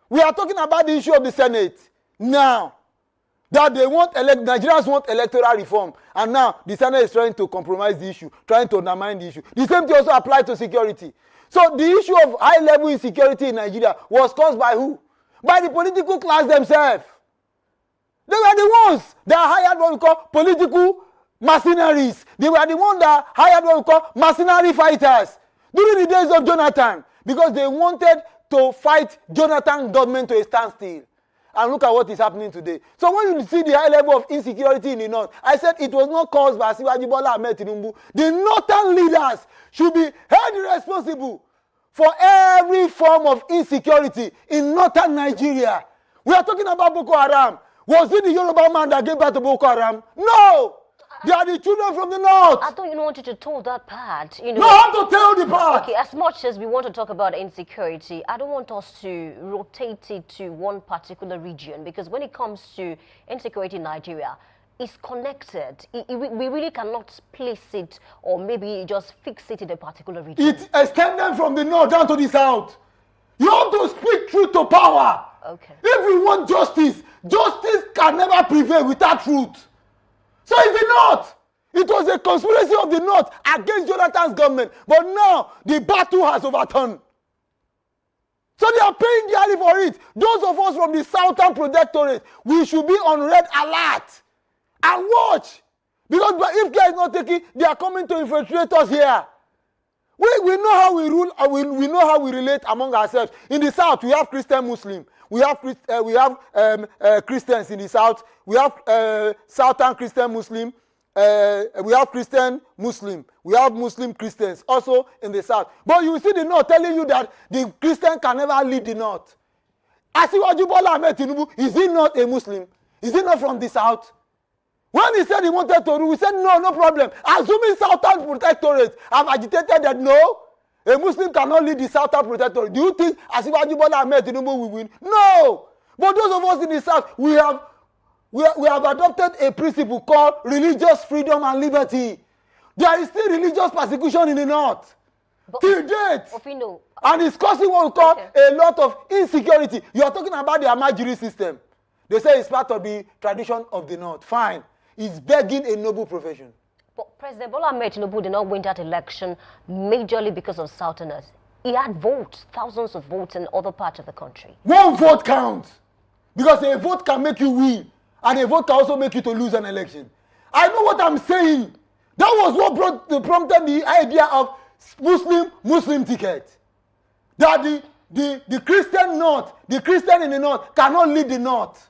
We are talking about the issue of the Senate now. That they want Nigerians want electoral reform, and now the Senate is trying to compromise the issue, trying to undermine the issue. The same thing also applies to security. So the issue of high-level insecurity in Nigeria was caused by who? By the political class themselves. They were the ones that hired what we call political mercenaries. They were the ones that hired what we call mercenary fighters during the days of Jonathan, because they wanted to fight Jonathan government to a standstill. And look at what is happening today. So when you see the high level of insecurity in the north, I said it was not caused by Asiwaju Bola Ahmed Tinubu. The northern leaders should be held responsible for every form of insecurity in northern Nigeria. We are talking about Boko Haram. Was it the Yoruba man that gave birth to Boko Haram? No! They are the children from the north. I don't want you to tell that part. No, I have to tell the part. Okay, as much as we want to talk about insecurity, I don't want us to rotate it to one particular region, because when it comes to insecurity in Nigeria, it's connected. We really cannot place it or maybe just fix it in a particular region. It extended from the north down to the south. You have to speak truth to power. Okay. If we want justice, justice can never prevail without truth. So it's the North. It was a conspiracy of the North against Jonathan's government. But now, the battle has overturned. So they are paying dearly for it. Those of us from the Southern Protectorate, we should be on red alert and watch. Because if care is not taken, they are coming to infiltrate us here. We know how we rule, we know how we relate among ourselves. In the South, we have Christian Muslim. We have Christians in the South. We have Southern Christian Muslim. We have Christian Muslim. We have Muslim Christians also in the South. But you see the North telling you that the Christian can never lead the North. Asiwaju Bola Ahmed Tinubu, is he not a Muslim? Is he not from the South? When he said he wanted to rule, we said no problem. Assuming Southern Protectorate have agitated that no, a Muslim cannot lead the Southern Protectorate. Do you think Asiwaju Bola Ahmed Tinubu will win? No. But those of us in the South, we have adopted a principle called religious freedom and liberty. There is still religious persecution in the North. Till date. And it's causing what we call a lot of insecurity. You are talking about the Amajiri system. They say it's part of the tradition of the North. Fine. It's begging a noble profession. But President Bola Ahmed Tinubu did not win that election majorly because of Southerners. He had votes, thousands of votes in other parts of the country. One vote counts. Because a vote can make you win. And a vote can also make you to lose an election. I know what I'm saying. That was what prompted the idea of Muslim ticket. That the Christian North, the Christian in the North cannot lead the North.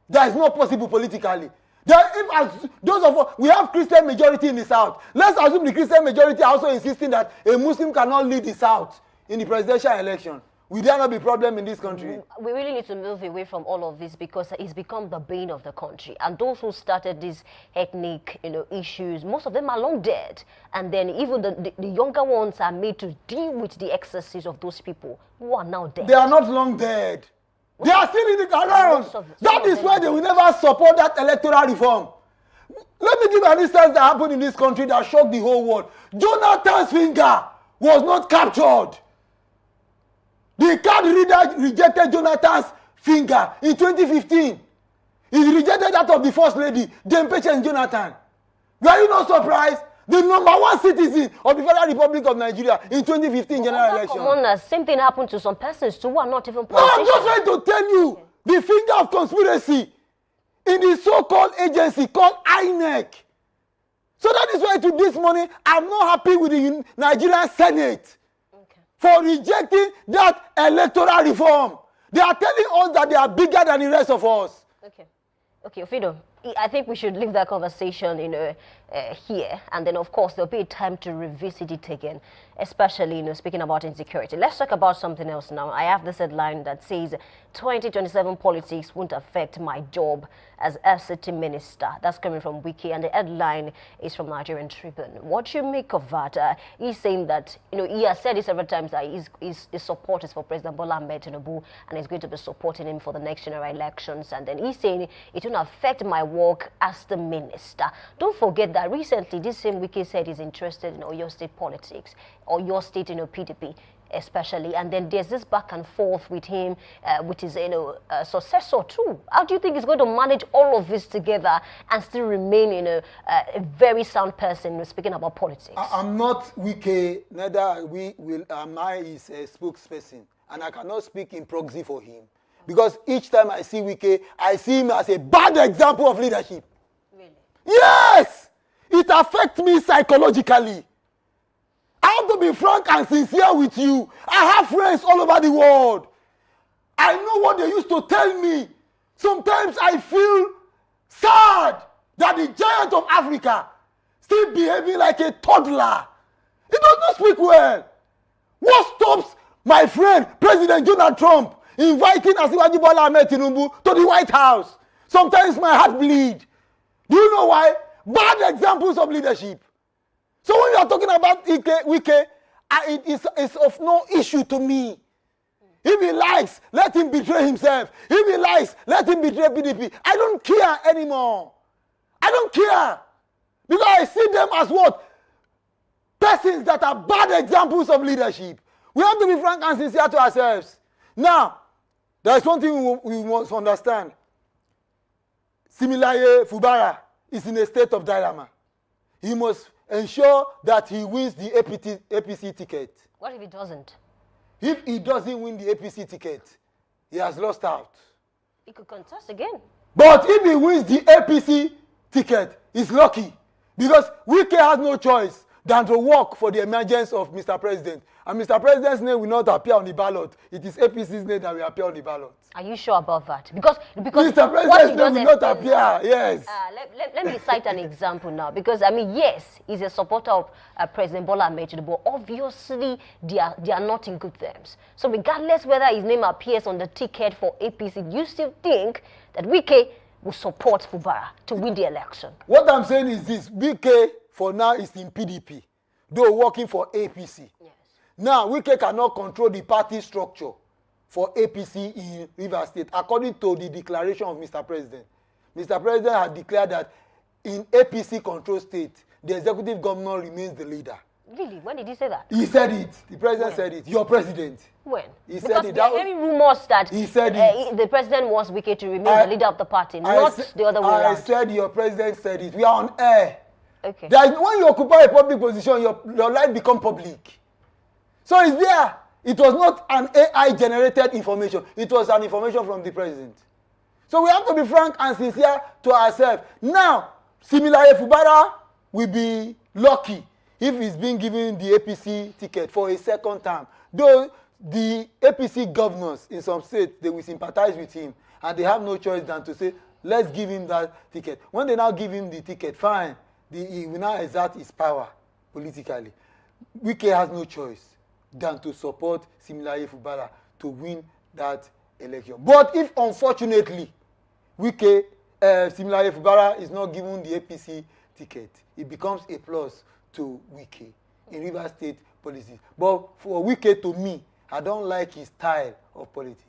That is not possible politically. Those of us, we have Christian majority in the South. Let's assume the Christian majority are also insisting that a Muslim cannot lead the South in the presidential election. Will there not be problem in this country? We really need to move away from all of this because it's become the bane of the country. And those who started these ethnic, issues, most of them are long dead. And then even the younger ones are made to deal with the excesses of those people who are now dead. They are not long dead. They are still in the around. That is why they will never support that electoral reform. Let me give an instance that happened in this country that shocked the whole world. Jonathan's finger was not captured. The card reader rejected Jonathan's finger in 2015. He rejected that of the First Lady, then Patience Jonathan. Were you not surprised? The #1 citizen of the Federal Republic of Nigeria in 2015 general election. Same thing happened to some persons too who are not even politicians. politicians. No, I'm just trying to tell you the finger of conspiracy in the so-called agency called INEC. So that is why to this morning, I'm not happy with the Nigerian Senate for rejecting that electoral reform. They are telling us that they are bigger than the rest of us. Okay, Fido, I think we should leave that conversation, here, and then of course there'll be a time to revisit it again, especially, speaking about insecurity. Let's talk about something else now. I have this headline that says 2027 politics won't affect my job as FCT minister. That's coming from Wiki, and the headline is from Nigerian Tribune. What you make of that? He's saying that, he has said it several times that his support is for President Bola Ahmed Tinubu, and he's going to be supporting him for the next general elections. And then he's saying it won't affect my work as the minister. Don't forget that recently this same Wiki said he's interested in Oyo State politics, or your state, PDP especially, and then there's this back and forth with him, with his successor too. How do you think he's going to manage all of this together and still remain a very sound person speaking about politics? I'm not Wike, neither am I his spokesperson, and I cannot speak in proxy for him, because each time I see Wike, I see him as a bad example of leadership. Really? Yes! It affects me psychologically. I have to be frank and sincere with you. I have friends all over the world. I know what they used to tell me. Sometimes I feel sad that the giant of Africa still behaving like a toddler. He does not speak well. What stops my friend, President Donald Trump, inviting Asiwaju Bola Ahmed Tinubu to the White House? Sometimes my heart bleeds. Do you know why? Bad examples of leadership. So when you are talking about Wike, it's of no issue to me. If he likes, let him betray himself. If he likes, let him betray PDP. I don't care anymore. I don't care. Because I see them as what? Persons that are bad examples of leadership. We have to be frank and sincere to ourselves. Now, there is one thing we must understand. Similaye Fubara is in a state of dilemma. He must ensure that he wins the APC ticket. What if he doesn't? If he doesn't win the APC ticket, he has lost out. He could contest again. But if he wins the APC ticket, he's lucky. Because Wike has no choice than to work for the emergence of Mr. President. And Mr. President's name will not appear on the ballot. It is APC's name that will appear on the ballot. Are you sure about that? Because Mr. President's name will not appear, yes. Let me cite an example now. Because, yes, he's a supporter of President Bola Ahmed Tinubu, but obviously they are not in good terms. So regardless whether his name appears on the ticket for APC, you still think that Wike will support Fubara to win the election? What I'm saying is this. Wike, for now, is in PDP, though working for APC. Yes. Now, Wike cannot control the party structure for APC in Rivers State, according to the declaration of Mr. President. Mr. President had declared that in APC control state, the executive governor remains the leader. Really? When did he say that? He said it. The president said it. Your president. When? He because said it. There are any rumors that he said the president wants Wike to remain the leader of the party, not the other way around. I said your president said it. We are on air. Okay. When you occupy a public position, your life becomes public. So it's there. It was not an AI-generated information. It was an information from the president. So we have to be frank and sincere to ourselves. Now, Similaye Fubara will be lucky if he's been given the APC ticket for a second term. Though the APC governors in some states, they will sympathize with him, and they have no choice than to say, let's give him that ticket. When they now give him the ticket, fine, he will now exert his power politically. Wike has no choice than to support Similaye Fubara to win that election. But if unfortunately Wike, Similaye Fubara is not given the APC ticket, it becomes a plus to Wike in Rivers State policies. But for Wike, to me, I don't like his style of politics.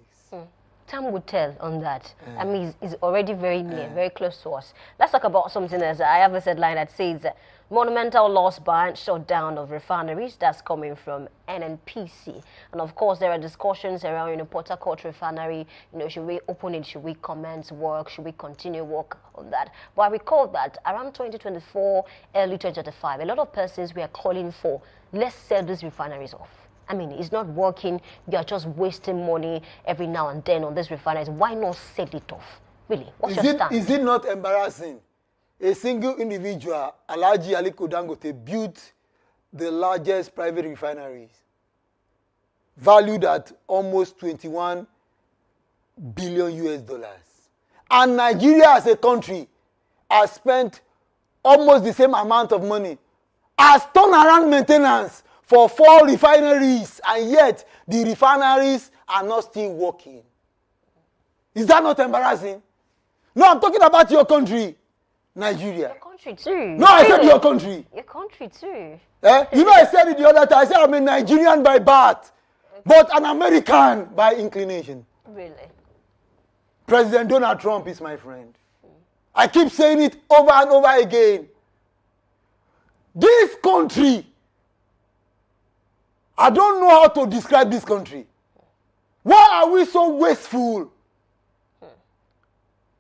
Time will tell on that. I mean, he's already very near, very close to us. Let's talk about something else. I have a headline that says monumental loss ban shutdown of refineries. That's coming from NNPC. And of course, there are discussions around, Port Harcourt refinery. Should we open it? Should we commence work? Should we continue work on that? But I recall that around 2024, early 2025, a lot of persons were calling for, let's sell these refineries off. I mean, it's not working. You are just wasting money every now and then on this refineries. Why not sell it off? Really? What's your stand? Is it not embarrassing? A single individual, Alhaji Aliko Dangote, built the largest private refineries, valued at almost 21 billion US dollars. And Nigeria as a country has spent almost the same amount of money as turnaround maintenance for 4 refineries, and yet the refineries are not still working. Is that not embarrassing? No, I'm talking about your country, Nigeria. Your country too. No, I said your country. Your country too. I said it the other time. I said I'm a Nigerian by birth, but an American by inclination. Really? President Donald Trump is my friend. I keep saying it over and over again. This country, I don't know how to describe this country. Why are we so wasteful?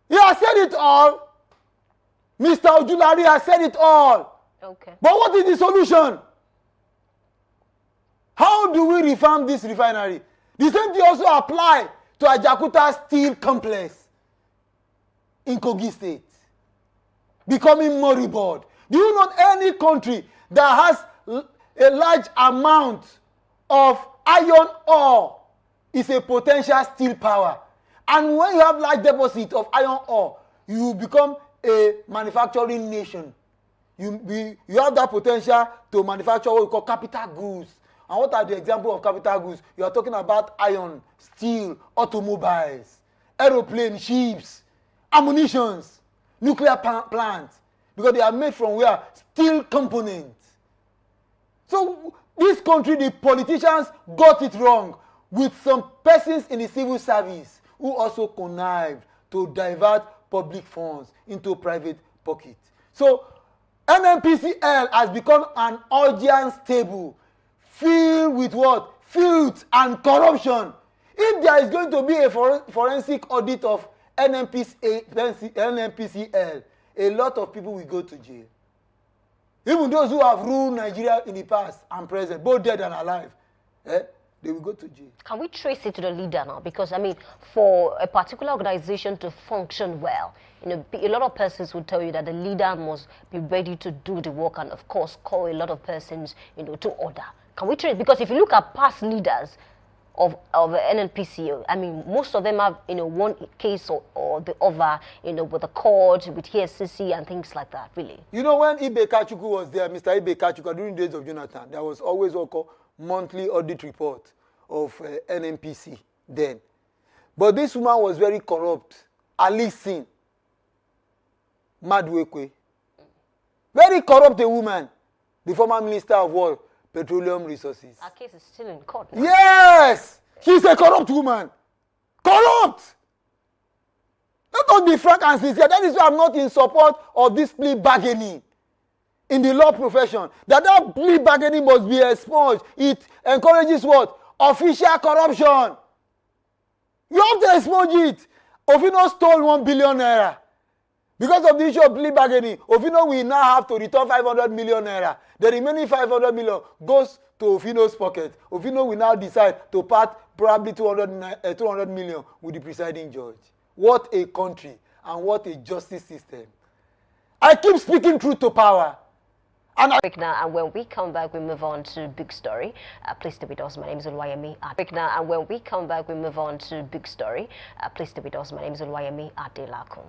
He has said it all. Mr. Ojulari has said it all. Okay. But what is the solution? How do we reform this refinery? The same thing also applies to Ajakuta Steel Complex in Kogi State, becoming moribund. Do you know any country that has a large amount of iron ore is a potential steel power? And when you have large deposit of iron ore, you become a manufacturing nation. You have that potential to manufacture what we call capital goods. And what are the examples of capital goods? You are talking about iron, steel, automobiles, aeroplane, ships, ammunitions, nuclear plants, because they are made from where? Steel components. So this country, the politicians got it wrong, with some persons in the civil service who also connived to divert public funds into private pockets. So NNPCL has become an audience table filled with what? Filth and corruption. If there is going to be a forensic audit of NNPCL, a lot of people will go to jail. Even those who have ruled Nigeria in the past and present, both dead and alive, they will go to jail. Can we trace it to the leader now? Because, I mean, for a particular organization to function well, a lot of persons will tell you that the leader must be ready to do the work and, of course, call a lot of persons, to order. Can we trace? Because if you look at past leaders of NNPC, I mean, most of them have, one case or the other, with the court, with EFCC and things like that, really. When Ibe Kachuku was there, Mr. Ibe Kachuku, during the days of Jonathan, there was always what called monthly audit report of NNPC then. But this woman was very corrupt. Alison Maduekwe. Very corrupt a woman. The former Minister of War, Petroleum Resources. Her case is still in court now. Yes! She's a corrupt woman. Corrupt! Let us be frank and sincere. That is why I'm not in support of this plea bargaining in the law profession. That plea bargaining must be expunged. It encourages what? Official corruption. You have to expunge it. Ofino stole 1 billion naira. Because of the issue of plea bargaining, Ofino will now have to return 500 million naira. The remaining 500 million goes to Ofino's pocket. Ofino will now decide to part probably 200 million with the presiding judge. What a country and what a justice system. I keep speaking truth to power. And now, and when we come back, we move on to Big Story. Please stay with us. My name is Olwayemi now, and when we come back, we move on to Big Story. Please stay with us. My name is Olwayemi Adelakun.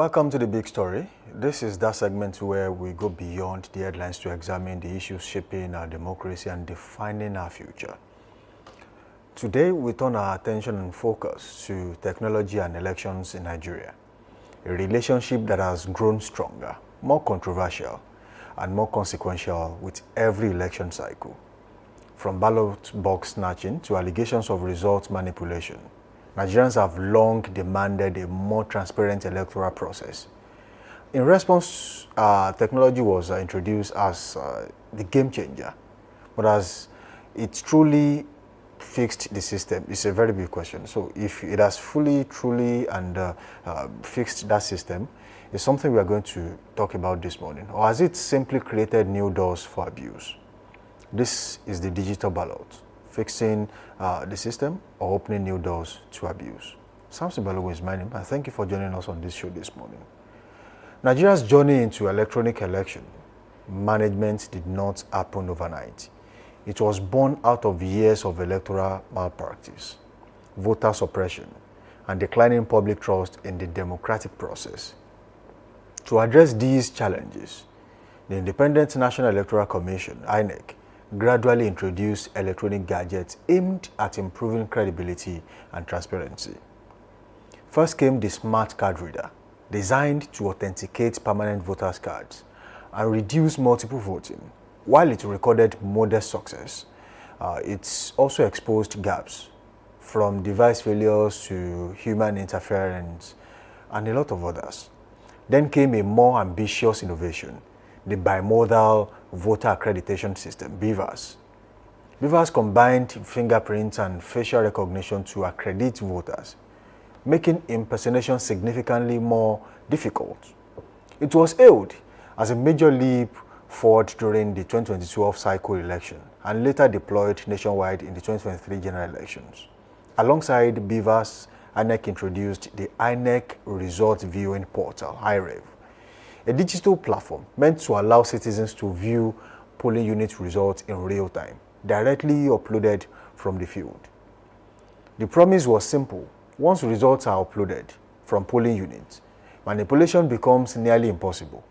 Welcome to The Big Story. This is that segment where we go beyond the headlines to examine the issues shaping our democracy and defining our future. Today, we turn our attention and focus to technology and elections in Nigeria, a relationship that has grown stronger, more controversial, and more consequential with every election cycle. From ballot box snatching to allegations of result manipulation, Nigerians have long demanded a more transparent electoral process. In response, technology was introduced as the game changer, but as it truly fixed the system is a very big question. So if it has fully, truly, and fixed that system, it's something we are going to talk about this morning. Or has it simply created new doors for abuse? This is the digital ballot, fixing the system or opening new doors to abuse. Samson Balogun is my name, and thank you for joining us on this show this morning. Nigeria's journey into electronic election management did not happen overnight. It was born out of years of electoral malpractice, voter suppression, and declining public trust in the democratic process. To address these challenges, the Independent National Electoral Commission, INEC, gradually introduced electronic gadgets aimed at improving credibility and transparency. First came the smart card reader, designed to authenticate permanent voters' cards and reduce multiple voting. While it recorded modest success, it's also exposed gaps, from device failures to human interference and a lot of others. Then came a more ambitious innovation, the bimodal voter accreditation system, BVAS. BVAS combined fingerprint and facial recognition to accredit voters, making impersonation significantly more difficult. It was hailed as a major leap forward during the 2022 off-cycle election and later deployed nationwide in the 2023 general elections. Alongside BVAS, INEC introduced the INEC Result Viewing Portal, IREV, a digital platform meant to allow citizens to view polling unit results in real time, directly uploaded from the field. The promise was simple. Once results are uploaded from polling units, manipulation becomes nearly impossible,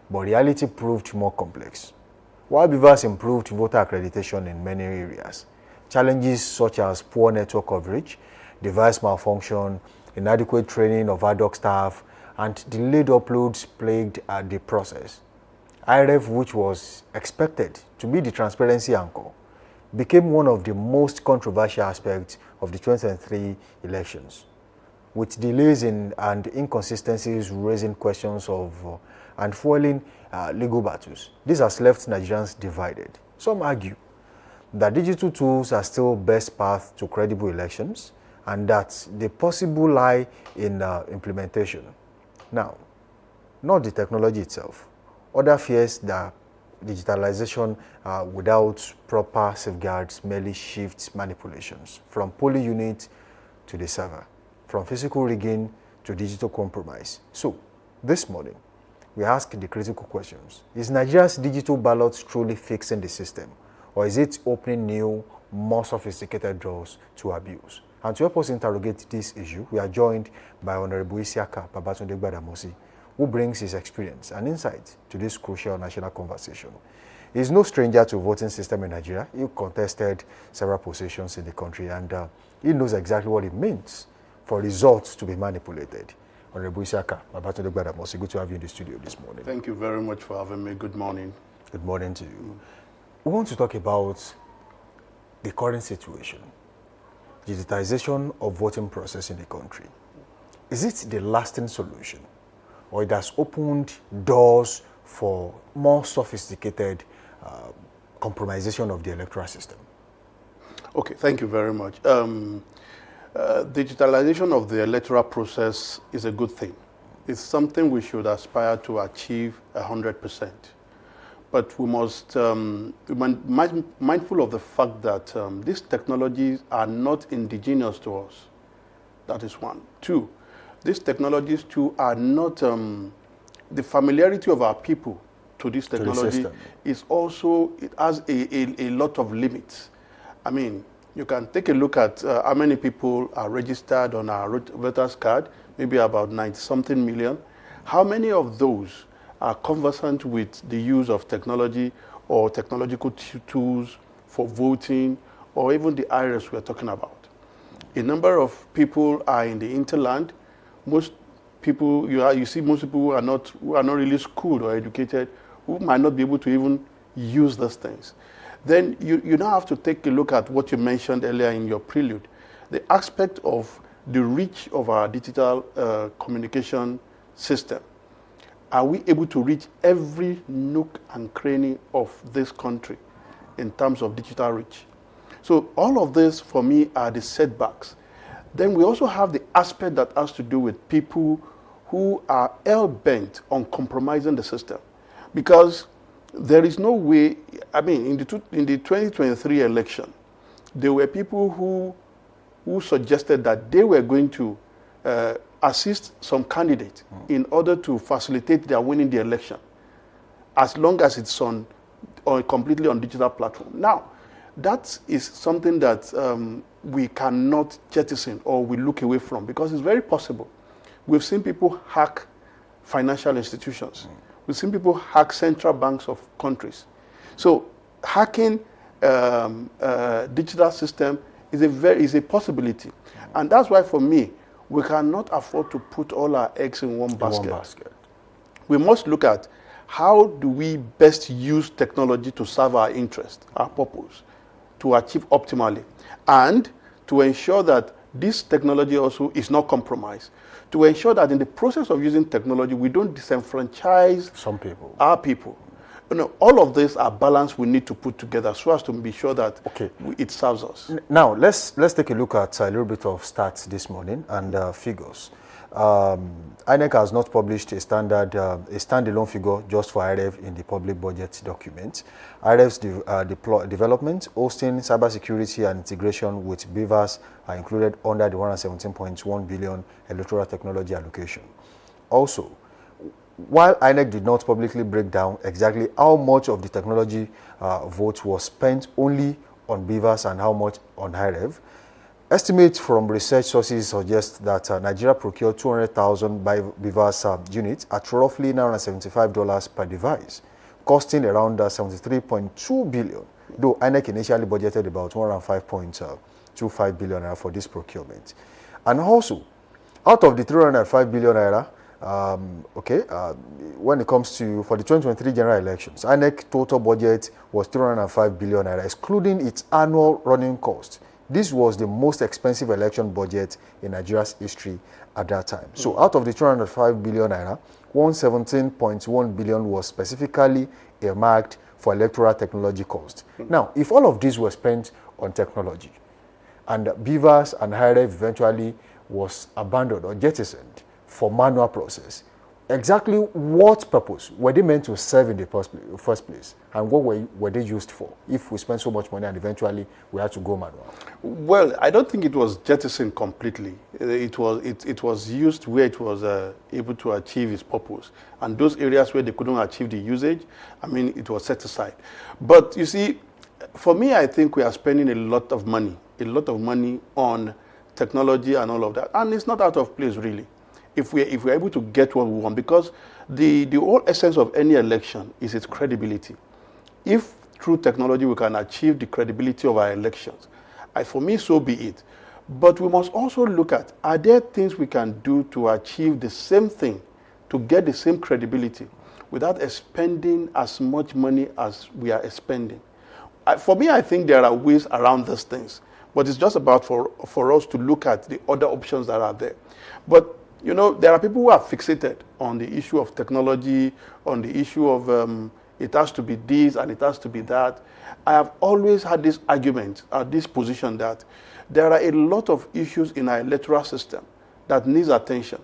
but reality proved more complex. While BVAS improved voter accreditation in many areas, challenges such as poor network coverage, device malfunction, inadequate training of ad hoc staff, and delayed uploads plagued the process. IREV, which was expected to be the transparency anchor, became one of the most controversial aspects of the 2023 elections, with delays and inconsistencies raising questions of and fueling legal battles. This has left Nigerians divided. Some argue that digital tools are still best path to credible elections and that the possible lie in implementation. Now, not the technology itself. Other fears that digitalization without proper safeguards merely shifts manipulations from polling unit to the server, from physical rigging to digital compromise. So, this morning, we ask the critical questions. Is Nigeria's digital ballots truly fixing the system, or is it opening new, more sophisticated doors to abuse? And to help us interrogate this issue, we are joined by Honorable Isiaka Babatunde Gbadamosi, who brings his experience and insight to this crucial national conversation. He is no stranger to voting system in Nigeria. He contested several positions in the country, and he knows exactly what it means for results to be manipulated. Honorable Isiaka Babatunde Gbadamosi, good to have you in the studio this morning. Thank you very much for having me. Good morning. Good morning to you. We want to talk about the current situation, digitization of voting process in the country. Is it the lasting solution, or it has opened doors for more sophisticated compromisation of the electoral system? Okay, thank you very much. Digitalization of the electoral process is a good thing. It's something we should aspire to achieve 100%. But we must be mindful of the fact that these technologies are not indigenous to us. That is one. Two, these technologies too are not, the familiarity of our people to this technology is also, it has a lot of limits. I mean, you can take a look at how many people are registered on our voters card, maybe about 90-something million. How many of those are conversant with the use of technology or technological tools for voting, or even the areas we're talking about? A number of people are in the interland. Most people, you see most people who are not really schooled or educated, who might not be able to even use those things. Then you now have to take a look at what you mentioned earlier in your prelude, the aspect of the reach of our digital communication system. Are we able to reach every nook and cranny of this country in terms of digital reach? So all of this, for me, are the setbacks. Then we also have the aspect that has to do with people who are hell-bent on compromising the system. Because there is no way, I mean, in the 2023 election, there were people who suggested that they were going to assist some candidate in order to facilitate their winning the election, as long as it's on completely on digital platform. Now, that is something that we cannot jettison or we look away from, because it's very possible. We've seen people hack financial institutions. We've seen people hack central banks of countries. So hacking digital system is a possibility. And that's why, for me, we cannot afford to put all our eggs in one basket. We must look at how do we best use technology to serve our interest, our purpose, to achieve optimally, and to ensure that this technology also is not compromised, to ensure that in the process of using technology, we don't disenfranchise our people. You know, all of these are balance we need to put together so as to be sure that it serves us. Now, let's take a look at a little bit of stats this morning and figures. INEC has not published a standalone figure just for IREV in the public budget document. IREV's development, hosting, cybersecurity, and integration with BVAS are included under the 117.1 billion electoral technology allocation. Also, while INEC did not publicly break down exactly how much of the technology votes was spent only on BVAS and how much on IREV, estimates from research sources suggest that Nigeria procured 200,000 BVAS units at roughly $975 per device, costing around 73.2 billion, though INEC initially budgeted about 105.25 billion naira for this procurement. And also, out of the 305 billion naira, when it comes to, for the 2023 general elections, INEC total budget was 305 billion naira, excluding its annual running cost. This was the most expensive election budget in Nigeria's history at that time. So out of the 205 billion naira, 117.1 billion was specifically earmarked for electoral technology cost. Now, if all of these were spent on technology, and BVAS and IREV eventually was abandoned or jettisoned for manual process, exactly what purpose were they meant to serve in the first place, and what were they used for if we spent so much money and eventually we had to go manual? Well, I don't think it was jettisoned completely. It was used where it was able to achieve its purpose, and those areas where they couldn't achieve the usage, I mean, it was set aside. But you see, for me, I think we are spending a lot of money on technology and all of that, and it's not out of place, really, if we're able to get what we want, because the whole essence of any election is its credibility. If through technology we can achieve the credibility of our elections, for me, so be it. But we must also look at, are there things we can do to achieve the same thing, to get the same credibility, without expending as much money as we are expending? For me, I think there are ways around these things, but it's just about for us to look at the other options that are there. But you know, there are people who are fixated on the issue of technology, on the issue of it has to be this and it has to be that. I have always had this argument, this position that there are a lot of issues in our electoral system that needs attention.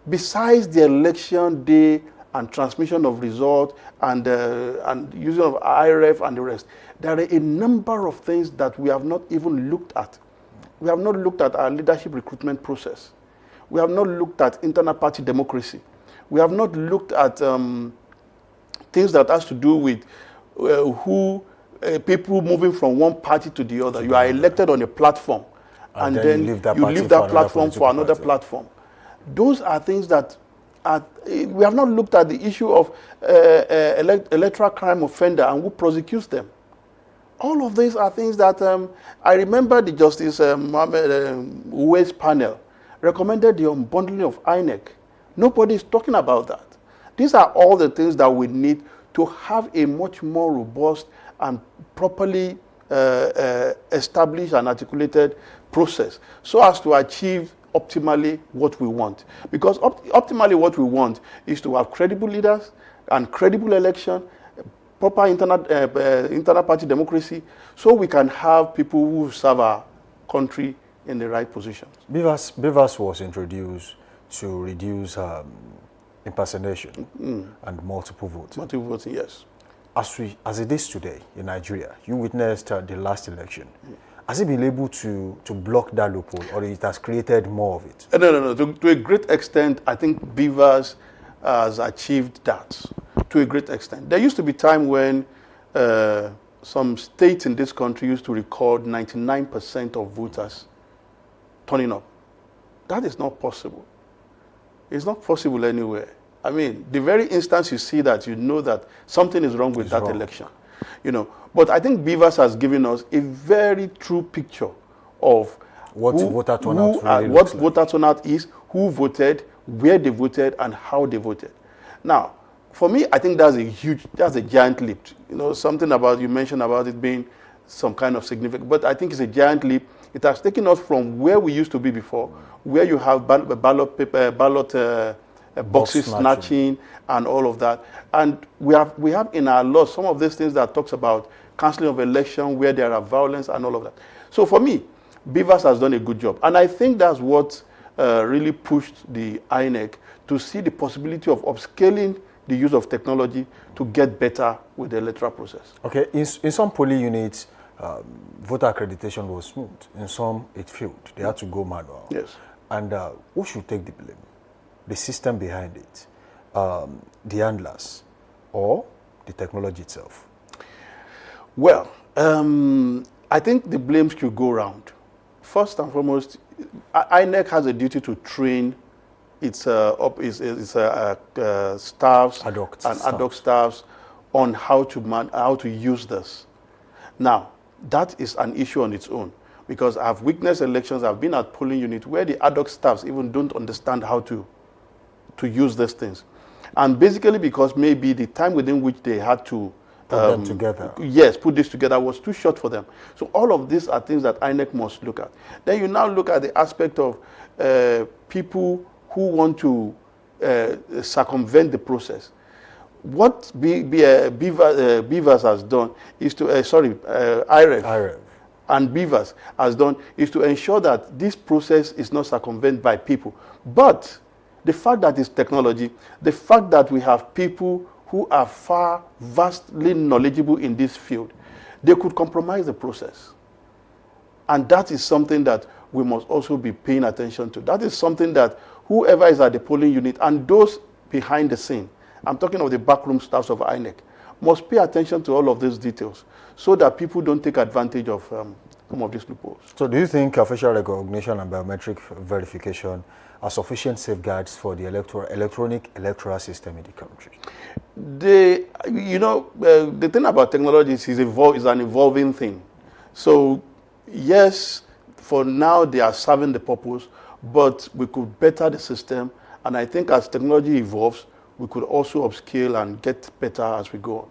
Besides the election day and transmission of results and using of IREV and the rest, there are a number of things that we have not even looked at. We have not looked at our leadership recruitment process. We have not looked at internal party democracy. We have not looked at things that has to do with people moving from one party to the other. You are elected on a platform, and then you leave that platform for another platform. Those are things that we have not looked at the issue of electoral crime offender and who prosecutes them. All of these are things that I remember the Justice Mohammed Uwais panel recommended the unbundling of INEC. Nobody is talking about that. These are all the things that we need to have a much more robust and properly established and articulated process so as to achieve optimally what we want. Because optimally what we want is to have credible leaders and credible election, proper internal party democracy, so we can have people who serve our country in the right positions. Beavers was introduced to reduce impersonation and multiple voting. Multiple voting, yes. As it is today in Nigeria, you witnessed the last election. Has it been able to block that loophole, or it has created more of it? No. To a great extent, I think Beavers has achieved that. To a great extent. There used to be time when some states in this country used to record 99% of voters turning up. That is not possible. It's not possible anywhere. I mean, the very instance you see that, you know that something is wrong with that election. You know, but I think Beavers has given us a very true picture of what voter turnout voter turnout is, who voted, where they voted, and how they voted. Now, for me, I think that's a giant leap. You know, something about, you mentioned about it being some kind of significant, but I think it's a giant leap. It has taken us from where we used to be before, where you have ballot boxes snatching and all of that. And we have in our law some of these things that talks about cancelling of election where there are violence and all of that. So for me, Beavers has done a good job. And I think that's what really pushed the INEC to see the possibility of upscaling the use of technology to get better with the electoral process. Okay, in some polling units, voter accreditation was smooth. In some, it failed. They had to go manual. Yes. And who should take the blame? The system behind it, the handlers, or the technology itself? Well, I think the blame should go around. First and foremost, INEC has a duty to train its staffs and ad hoc staffs on how to use this. Now, that is an issue on its own, because I've witnessed elections, I've been at polling units where the ad hoc staffs even don't understand how to use these things. And basically because maybe the time within which they had to put them together. Yes, put this together was too short for them. So all of these are things that INEC must look at. Then you now look at the aspect of people who want to circumvent the process. What Beavers has done is to, IREF and Beavers has done is to ensure that this process is not circumvented by people. But the fact that it's technology, the fact that we have people who are vastly knowledgeable in this field, they could compromise the process. And that is something that we must also be paying attention to. That is something that whoever is at the polling unit and those behind the scene, I'm talking of the backroom staffs of INEC, must pay attention to all of these details so that people don't take advantage of some of these loopholes. So do you think facial recognition and biometric verification are sufficient safeguards for the electronic electoral system in the country? The thing about technology is an evolving thing. So yes, for now they are serving the purpose, but we could better the system. And I think as technology evolves, we could also upscale and get better as we go on.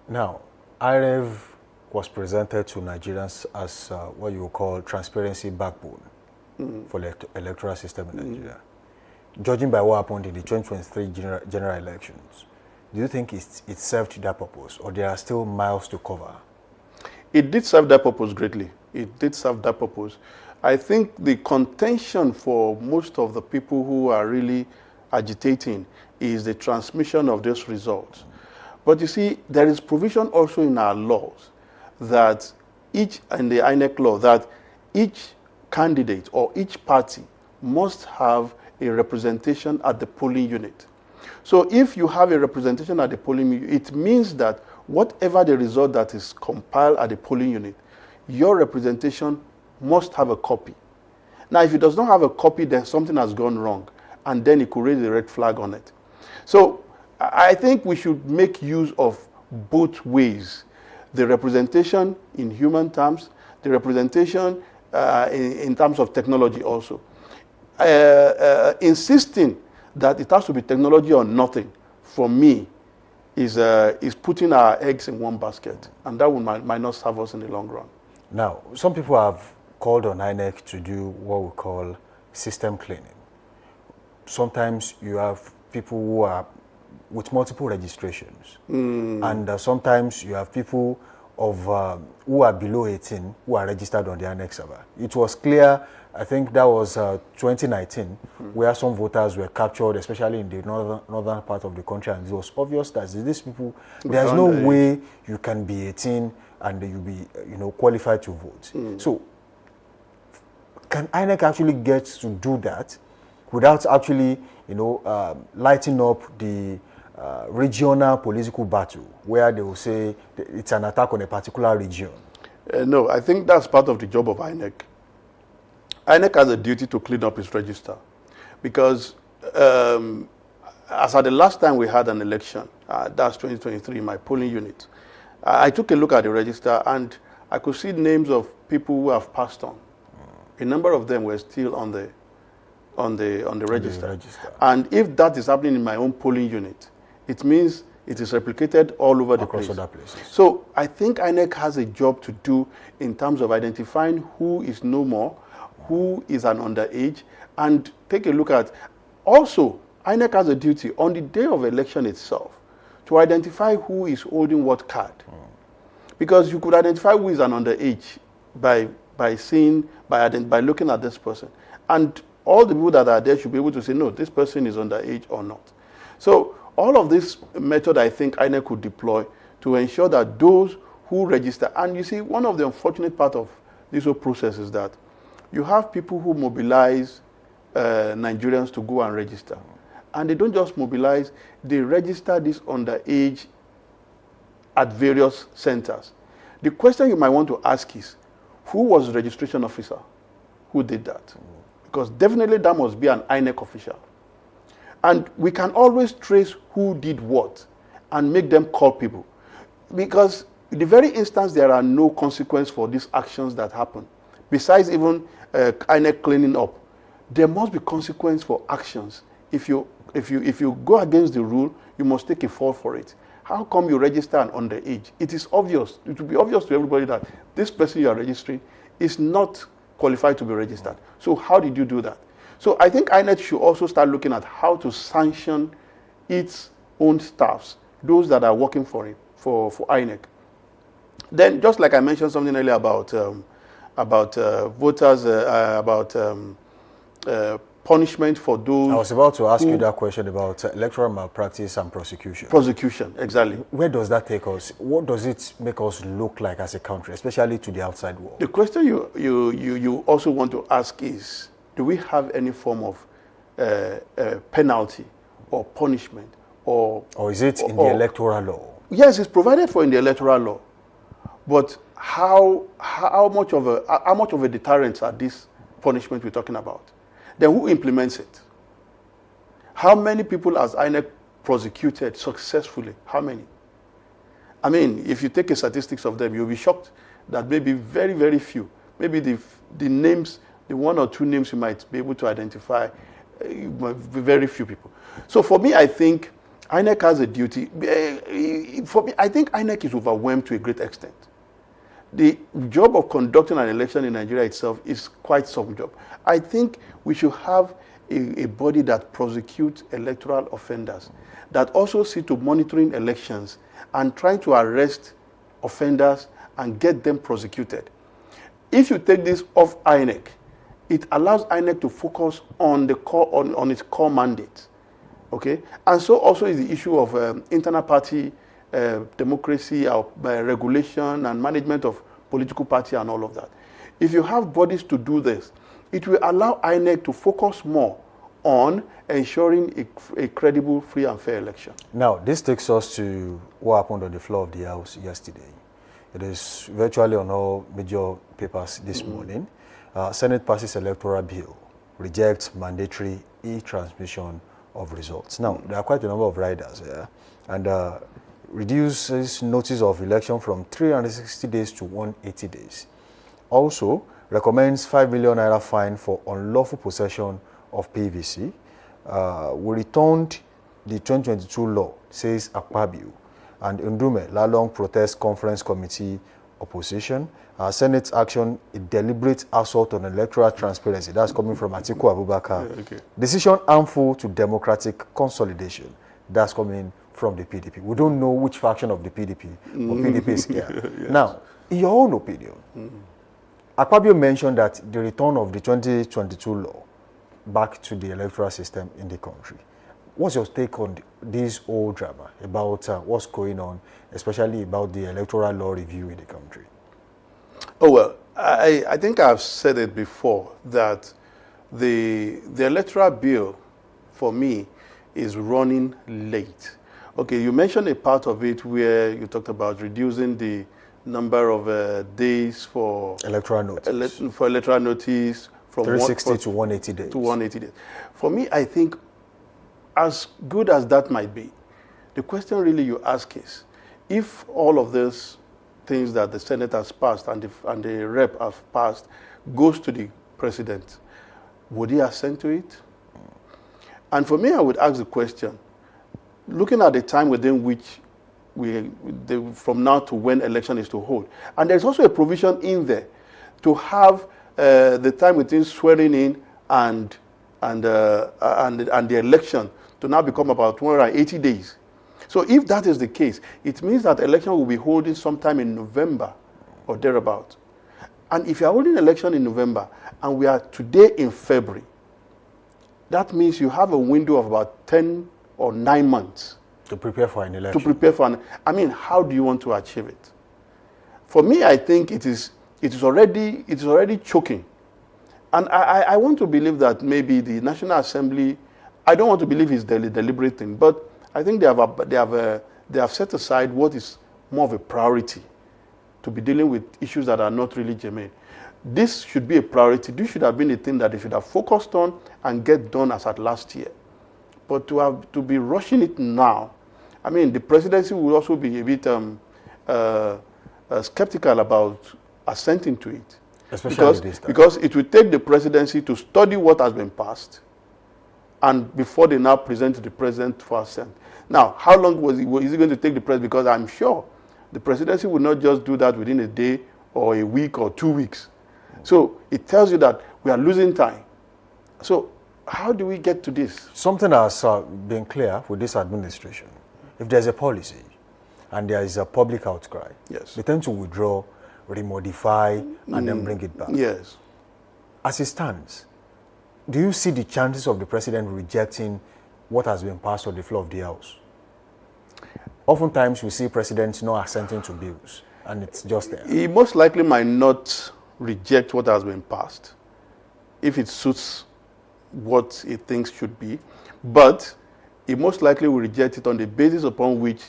Now, IREV was presented to Nigerians as what you call transparency backbone for the electoral system in Nigeria. Judging by what happened in the 2023 general elections, do you think it served that purpose, or there are still miles to cover? It did serve that purpose greatly. It did serve that purpose. I think the contention for most of the people who are really agitating is the transmission of those results. But you see, there is provision also in our laws that in the INEC law, that each candidate or each party must have a representation at the polling unit. So if you have a representation at the polling unit, it means that whatever the result that is compiled at the polling unit, your representation must have a copy. Now, if it does not have a copy, then something has gone wrong, and then it could raise a red flag on it. So I think we should make use of both ways. The representation in human terms, the representation in terms of technology also. Insisting that it has to be technology or nothing, for me, is putting our eggs in one basket. And that might not serve us in the long run. Now, some people have called on INEC to do what we call system cleaning. Sometimes you have people who are with multiple registrations. And sometimes you have people of who are below 18 who are registered on the annex server. It was clear, I think that was 2019, where some voters were captured, especially in the northern part of the country, and it was obvious that these people, there's no way you can be 18 and you'll be, qualified to vote. So, can INEC actually get to do that without actually, lighting up the regional political battle, where they will say it's an attack on a particular region? No, I think that's part of the job of INEC. INEC has a duty to clean up its register, because as at the last time we had an election, that's 2023, in my polling unit, I took a look at the register and I could see names of people who have passed on. A number of them were still on the register. And if that is happening in my own polling unit, it means it is replicated all over the place. Other places. So I think INEC has a job to do in terms of identifying who is no more, who is an underage, and take a look at, also, INEC has a duty on the day of election itself to identify who is holding what card. Because you could identify who is an underage by looking at this person. And all the people that are there should be able to say, no, this person is underage or not. So all of this method, I think INEC could deploy to ensure that those who register, and you see, one of the unfortunate part of this whole process is that you have people who mobilize Nigerians to go and register. And they don't just mobilize, they register this underage at various centers. The question you might want to ask is, who was the registration officer who did that? Because definitely that must be an INEC official. And we can always trace who did what and make them call people. Because in the very instance there are no consequence for these actions that happen, besides even INEC cleaning up, there must be consequence for actions. If you go against the rule, you must take a fall for it. How come you register an underage? It is obvious. It will be obvious to everybody that this person you are registering is not qualified to be registered. So how did you do that? So I think INEC should also start looking at how to sanction its own staffs, those that are working for it, for INEC. Then, just like I mentioned something earlier about voters, punishment for those. I was about to ask you that question about electoral malpractice and prosecution. Prosecution, exactly. Where does that take us? What does it make us look like as a country, especially to the outside world? The question you also want to ask is, do we have any form of penalty or punishment, or is it in the electoral law? Yes, it's provided for in the electoral law, but how much of a deterrent are these punishments we're talking about? Then who implements it? How many people has INEC prosecuted successfully? How many? I mean, if you take a statistics of them, you'll be shocked that maybe very, very few. Maybe the names, the one or two names you might be able to identify, very few people. So for me, I think INEC has a duty. For me, I think INEC is overwhelmed to a great extent. The job of conducting an election in Nigeria itself is quite some job. I think we should have a body that prosecutes electoral offenders, that also see to monitoring elections and trying to arrest offenders and get them prosecuted. If you take this off INEC, it allows INEC to focus on the on its core mandate. Okay, and so also is the issue of internal party democracy, regulation and management of political party and all of that. If you have bodies to do this, it will allow INEC to focus more on ensuring a credible, free and fair election. Now, this takes us to what happened on the floor of the House yesterday. It is virtually on all major papers this morning. Senate passes electoral bill, rejects mandatory e-transmission of results. Now, there are quite a number of riders here, and reduces notice of election from 360 days to 180 days. Also, recommends 5 million naira fine for unlawful possession of PVC. We returned the 2022 law, says Akpabio, and Ndume, Lalong Protest Conference Committee opposition. Senate action, a deliberate assault on electoral transparency. That's coming from Atiku Abubakar. Okay. Decision harmful to democratic consolidation. that's coming from the PDP. We don't know which faction of the PDP, but PDP is here. Yes. Now, in your own opinion, Akpabio mentioned that the return of the 2022 law back to the electoral system in the country. What's your take on this whole drama about what's going on, especially about the electoral law review in the country? Oh, well, I think I've said it before that the electoral bill, for me, is running late. Okay, you mentioned a part of it where you talked about reducing the number of days for electoral notice. From 360 to 180 days. To 180 days. For me, I think as good as that might be, the question really you ask is, if all of these things that the Senate has passed and the Rep have passed goes to the President, would he assent to it? And for me, I would ask the question, looking at the time within which from now to when election is to hold, and there's also a provision in there to have the time within swearing in and the election to now become about 280 days. So if that is the case, it means that election will be holding sometime in November or thereabout. And if you are holding election in November and we are today in February, that means you have a window of about 10 or 9 months to prepare for an election. To prepare for I mean, how do you want to achieve it? For me, I think it is already choking. And I want to believe that maybe the National Assembly, I don't want to believe it's deliberate thing, but I think they have set aside what is more of a priority to be dealing with issues that are not really germane. This should be a priority. This should have been a thing that they should have focused on and get done as at last year. But to be rushing it now, I mean, the presidency will also be a bit skeptical about assenting to it. Especially because it will take the presidency to study what has been passed and before they now present to the president for assent. Now, how long is it going to take the president? Because I'm sure the presidency will not just do that within a day or a week or 2 weeks. So it tells you that we are losing time. So how do we get to this? Something has been clear with this administration. If there's a policy and there is a public outcry, yes, they tend to withdraw, remodify, and then bring it back. Yes. As it stands, do you see the chances of the president rejecting what has been passed on the floor of the House? Oftentimes we see presidents not assenting to bills, and it's just there. He most likely might not reject what has been passed if it suits what he thinks should be, but he most likely will reject it on the basis upon which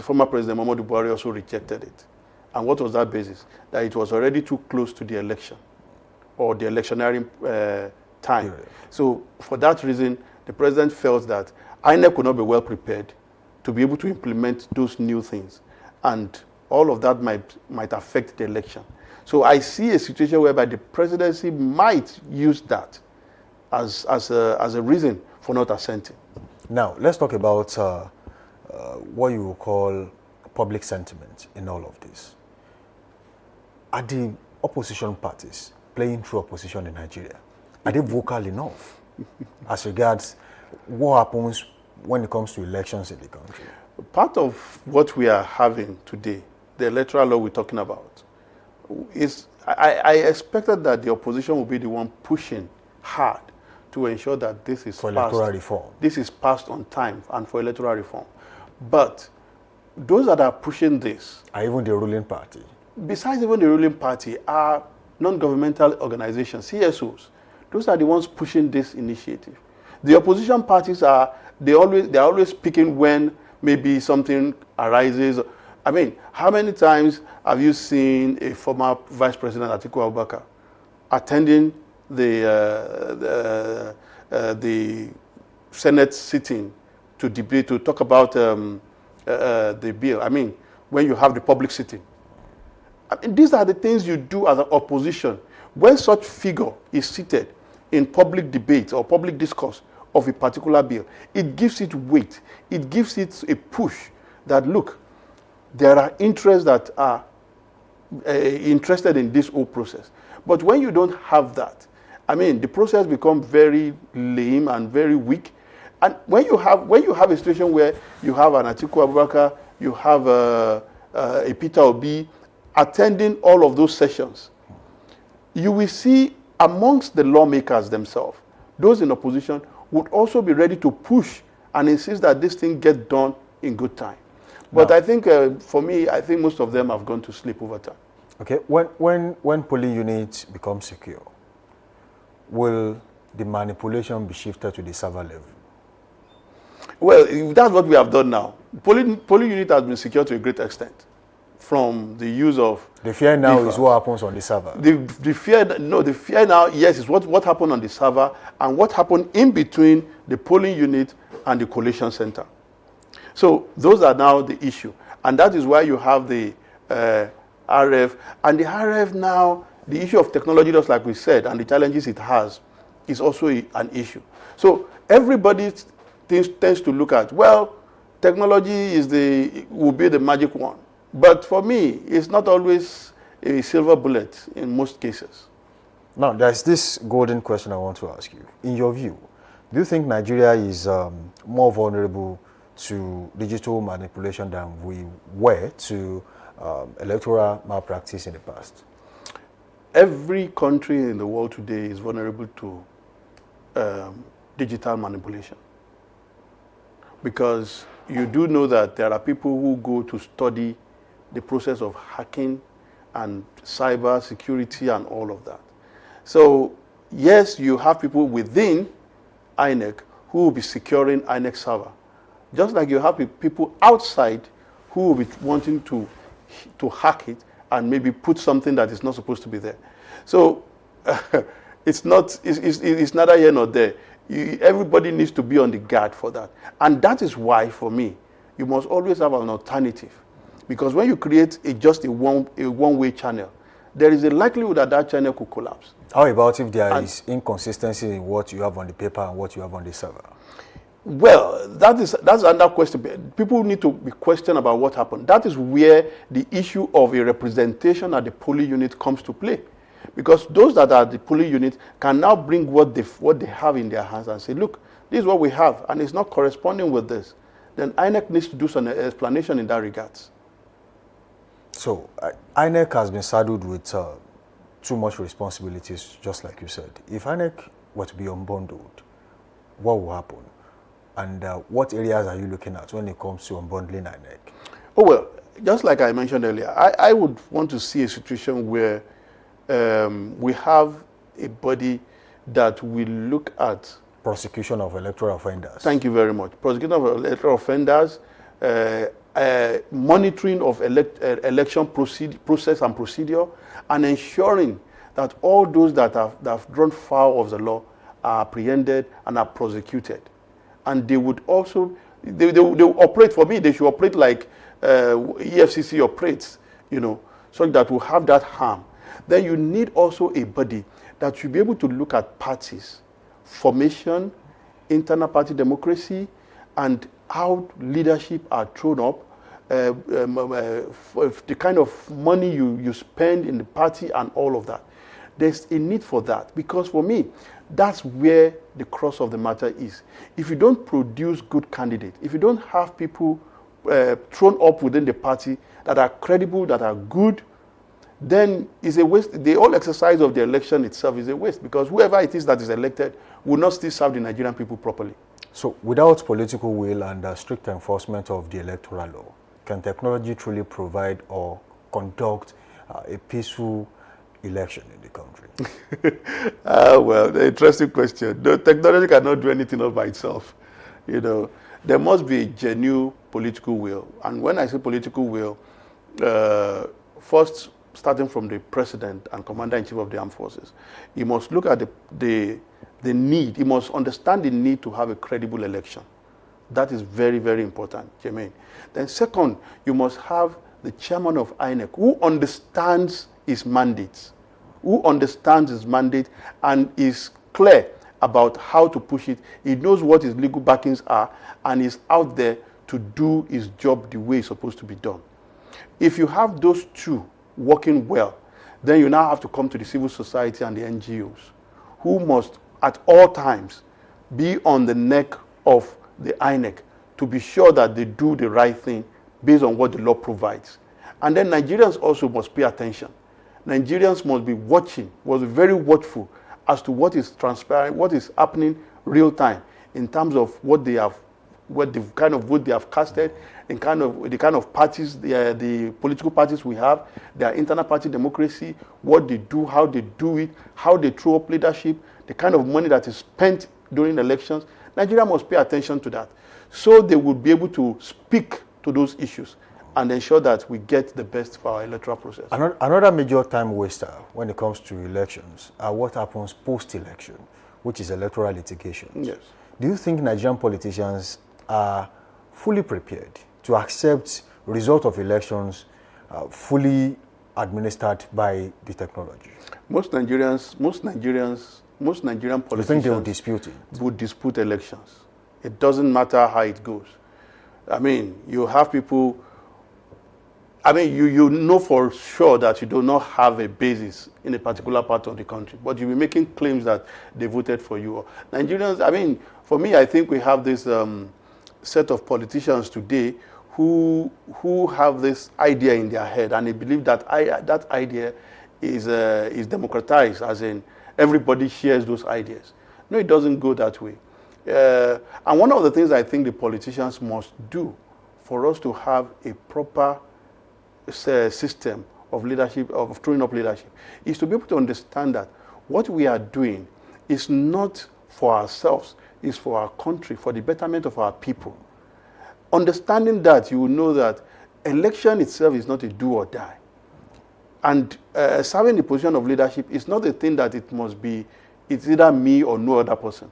former President Muhammadu Buhari also rejected it. And what was that basis? That it was already too close to the election or the electionary time. Yeah. So for that reason, the president felt that INEC could not be well prepared to be able to implement those new things. And all of that might affect the election. So I see a situation whereby the presidency might use that as a reason for not assenting. Now, let's talk about what you will call public sentiment in all of this. Are the opposition parties playing through opposition in Nigeria? Are they vocal enough as regards what happens when it comes to elections in the country? Part of what we are having today, the electoral law we're talking about, is I expected that the opposition will be the one pushing hard to ensure that this is for electoral reform. This is passed on time and for electoral reform. But those that are pushing this are even the ruling party. Besides even the ruling party are non-governmental organizations, CSOs. Those are the ones pushing this initiative. The opposition parties they're always speaking when maybe something arises. I mean, how many times have you seen a former Vice President Atiku Abubakar attending the Senate sitting to debate, to talk about the bill? I mean, when you have the public sitting. I mean, these are the things you do as an opposition. When such figure is seated in public debate or public discourse of a particular bill, it gives it weight. It gives it a push that, look, there are interests that are interested in this whole process. But when you don't have that, I mean, the process becomes very lame and very weak. And when you have a situation where you have an Atiku Abubakar, you have a Peter Obi attending all of those sessions, you will see amongst the lawmakers themselves, those in opposition would also be ready to push and insist that this thing get done in good time. But I think, for me, I think most of them have gone to sleep over time. Okay, when polling units become secure, will the manipulation be shifted to the server level? Well, that's what we have done now. Polling unit has been secured to a great extent from the use of... The fear now is what happens on the server. The fear now, yes, is what happened on the server and what happened in between the polling unit and the collation center. So those are now the issue. And that is why you have the RF. And the RF now, the issue of technology, just like we said, and the challenges it has, is also an issue. So everybody tends to look at, well, technology will be the magic one. But for me, it's not always a silver bullet in most cases. Now, there's this golden question I want to ask you. In your view, do you think Nigeria is more vulnerable to digital manipulation than we were to electoral malpractice in the past? Every country in the world today is vulnerable to digital manipulation. Because you do know that there are people who go to study the process of hacking and cyber security and all of that. So, yes, you have people within INEC who will be securing INEC server. Just like you have people outside who will be wanting to hack it and maybe put something that is not supposed to be there. So it's neither here nor there. Everybody needs to be on the guard for that. And that is why, for me, you must always have an alternative. Because when you create just a one-way channel, there is a likelihood that that channel could collapse. How about if there is inconsistency in what you have on the paper and what you have on the server? Well, that's another question. People need to be questioned about what happened. That is where the issue of a representation at the polling unit comes to play. Because those that are at the polling unit can now bring what they have in their hands and say, look, this is what we have, and it's not corresponding with this. Then INEC needs to do some explanation in that regards. So, INEC has been saddled with too much responsibilities, just like you said. If INEC were to be unbundled, what will happen? And what areas are you looking at when it comes to unbundling INEC? Oh, well, just like I mentioned earlier, I would want to see a situation where we have a body that will look at prosecution of electoral offenders. Thank you very much. Prosecution of electoral offenders, monitoring of election process and procedure, and ensuring that all those that have run foul of the law are apprehended and are prosecuted. And they would also, they operate, for me, they should operate like EFCC operates, so that will have that harm. Then you need also a body that should be able to look at parties, formation, internal party democracy, and how leadership are thrown up, the kind of money you spend in the party and all of that. There's a need for that, because for me, that's where the crux of the matter is. If you don't produce good candidates, if you don't have people thrown up within the party that are credible, that are good, then it's a waste. The whole exercise of the election itself is a waste, because whoever it is that is elected will not still serve the Nigerian people properly. So without political will and strict enforcement of the electoral law, can technology truly provide or conduct a peaceful election in the country? Well, the interesting question. The technology cannot do anything all by itself. There must be a genuine political will. And when I say political will, first, starting from the president and commander-in-chief of the armed forces, he must look at the need. He must understand the need to have a credible election. That is very, very important, Jermaine. Then second, you must have the chairman of INEC who understands his mandate, and is clear about how to push it. He knows what his legal backings are, and is out there to do his job the way it's supposed to be done. If you have those two working well, then you now have to come to the civil society and the NGOs, who must at all times be on the neck of the INEC to be sure that they do the right thing based on what the law provides. And then Nigerians also must pay attention. Nigerians must be watching, must be very watchful as to what is transpiring, what is happening real time in terms of what they have, what the kind of vote they have casted, and the kind of parties, the political parties we have, their internal party democracy, what they do, how they do it, how they throw up leadership, the kind of money that is spent during elections. Nigeria must pay attention to that, so they will be able to speak to those issues and ensure that we get the best for our electoral process. Another major time waster when it comes to elections are what happens post-election, which is electoral litigation. Yes. Do you think Nigerian politicians are fully prepared to accept result of elections fully administered by the technology? Most Nigerian politicians, you think they will dispute it? Would dispute elections. It doesn't matter how it goes. I mean, you have people. I mean, you know for sure that you do not have a basis in a particular part of the country, but you'll be making claims that they voted for you. Nigerians, I mean, for me, I think we have this set of politicians today who have this idea in their head, and they believe that that idea is democratized, as in everybody shares those ideas. No, it doesn't go that way. And one of the things I think the politicians must do for us to have a proper system of leadership, of throwing up leadership, is to be able to understand that what we are doing is not for ourselves, it's for our country, for the betterment of our people. Understanding that, you will know that election itself is not a do or die. And serving the position of leadership is not a thing that it must be, it's either me or no other person.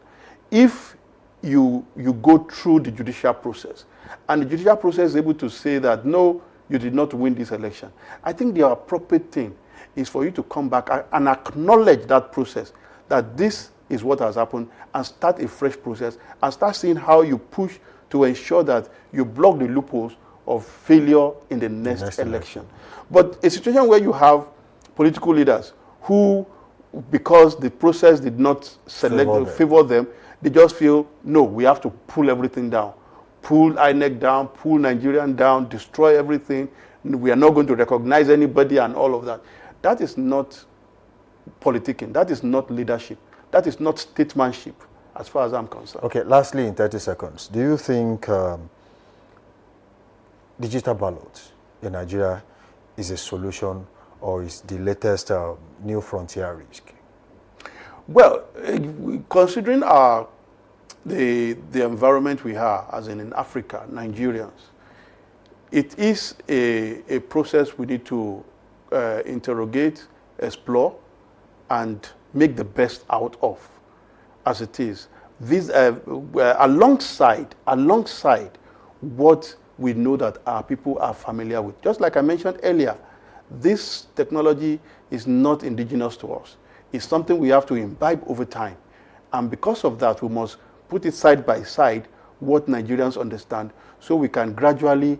If you go through the judicial process, and the judicial process is able to say that, no, you did not win this election, I think the appropriate thing is for you to come back and acknowledge that process, that this is what has happened, and start a fresh process, and start seeing how you push to ensure that you block the loopholes of failure in the next election. But a situation where you have political leaders who, because the process did not favor them, they just feel, no, we have to pull everything down. Pull INEC down, pull Nigerian down, destroy everything. We are not going to recognize anybody and all of that. That is not politicking. That is not leadership. That is not statesmanship, as far as I'm concerned. Okay, lastly, in 30 seconds, do you think digital ballots in Nigeria is a solution, or is the latest new frontier risk? Well, considering the environment we have, as in Africa, Nigerians, it is a process we need to interrogate, explore, and make the best out of, as it is. This, alongside what we know that our people are familiar with. Just like I mentioned earlier, this technology is not indigenous to us. It's something we have to imbibe over time. And because of that, we must put it side by side what Nigerians understand, so we can gradually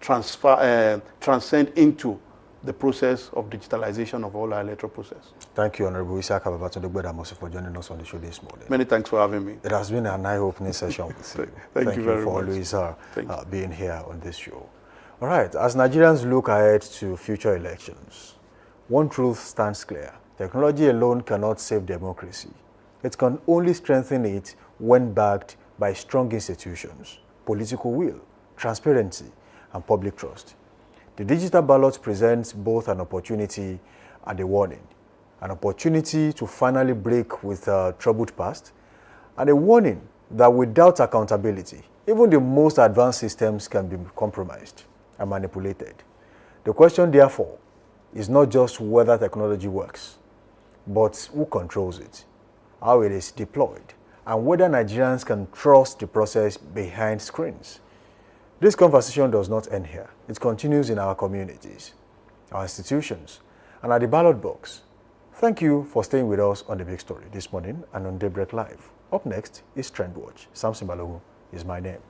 transcend into the process of digitalization of all our electoral process. Thank you, Honorable Isaac Ababatunde, for joining us on the show this morning. Many thanks for having me. It has been an eye-opening session with you. Thank you very for much. always being here on this show. All right, as Nigerians look ahead to future elections, one truth stands clear. Technology alone cannot save democracy. It can only strengthen it when backed by strong institutions, political will, transparency, and public trust. The digital ballot presents both an opportunity and a warning. An opportunity to finally break with a troubled past, and a warning that without accountability, even the most advanced systems can be compromised and manipulated. The question, therefore, is not just whether technology works, but who controls it, how it is deployed, and whether Nigerians can trust the process behind screens. This conversation does not end here. It continues in our communities, our institutions, and at the ballot box. Thank you for staying with us on The Big Story this morning and on Daybreak Live. Up next is Trend Watch. Samson Balogun is my name.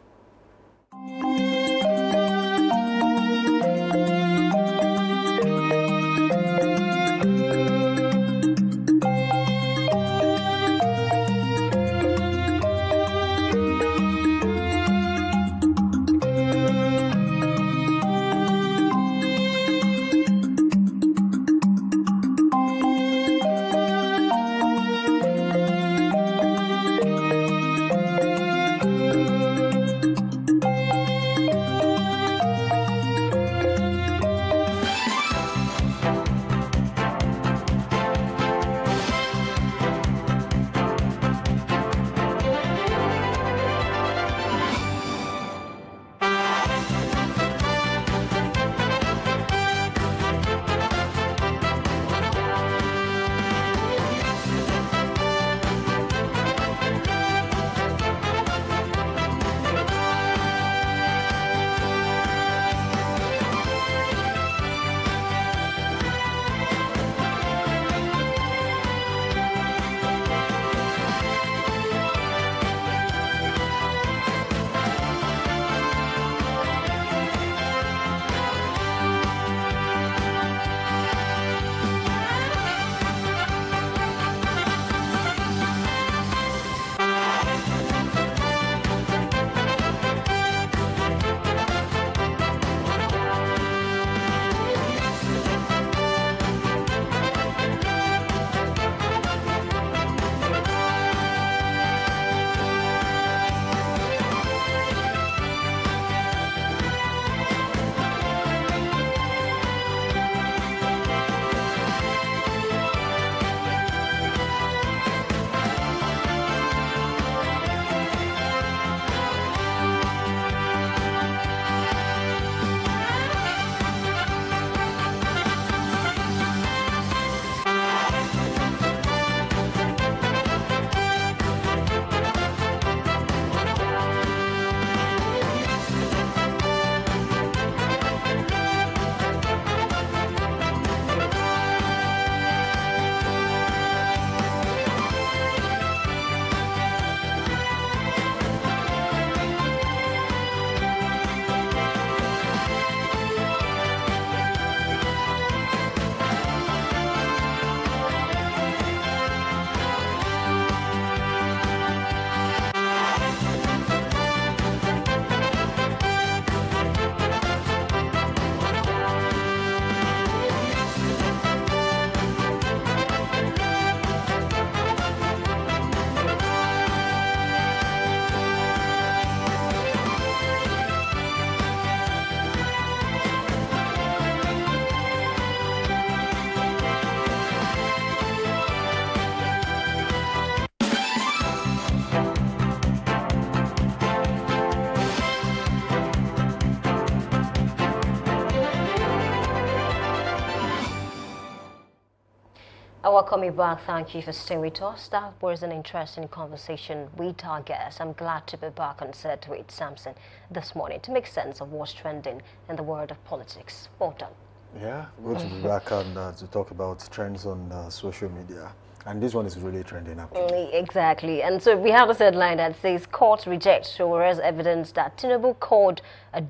Welcome you back. Thank you for staying with us. That was an interesting conversation with our guests. I'm glad to be back on set with Samson this morning to make sense of what's trending in the world of politics. Well done. Yeah, good to be back and to talk about trends on social media. And this one is really trending up. Exactly. And so we have a headline that says, court rejects Showere's evidence that Tinubu called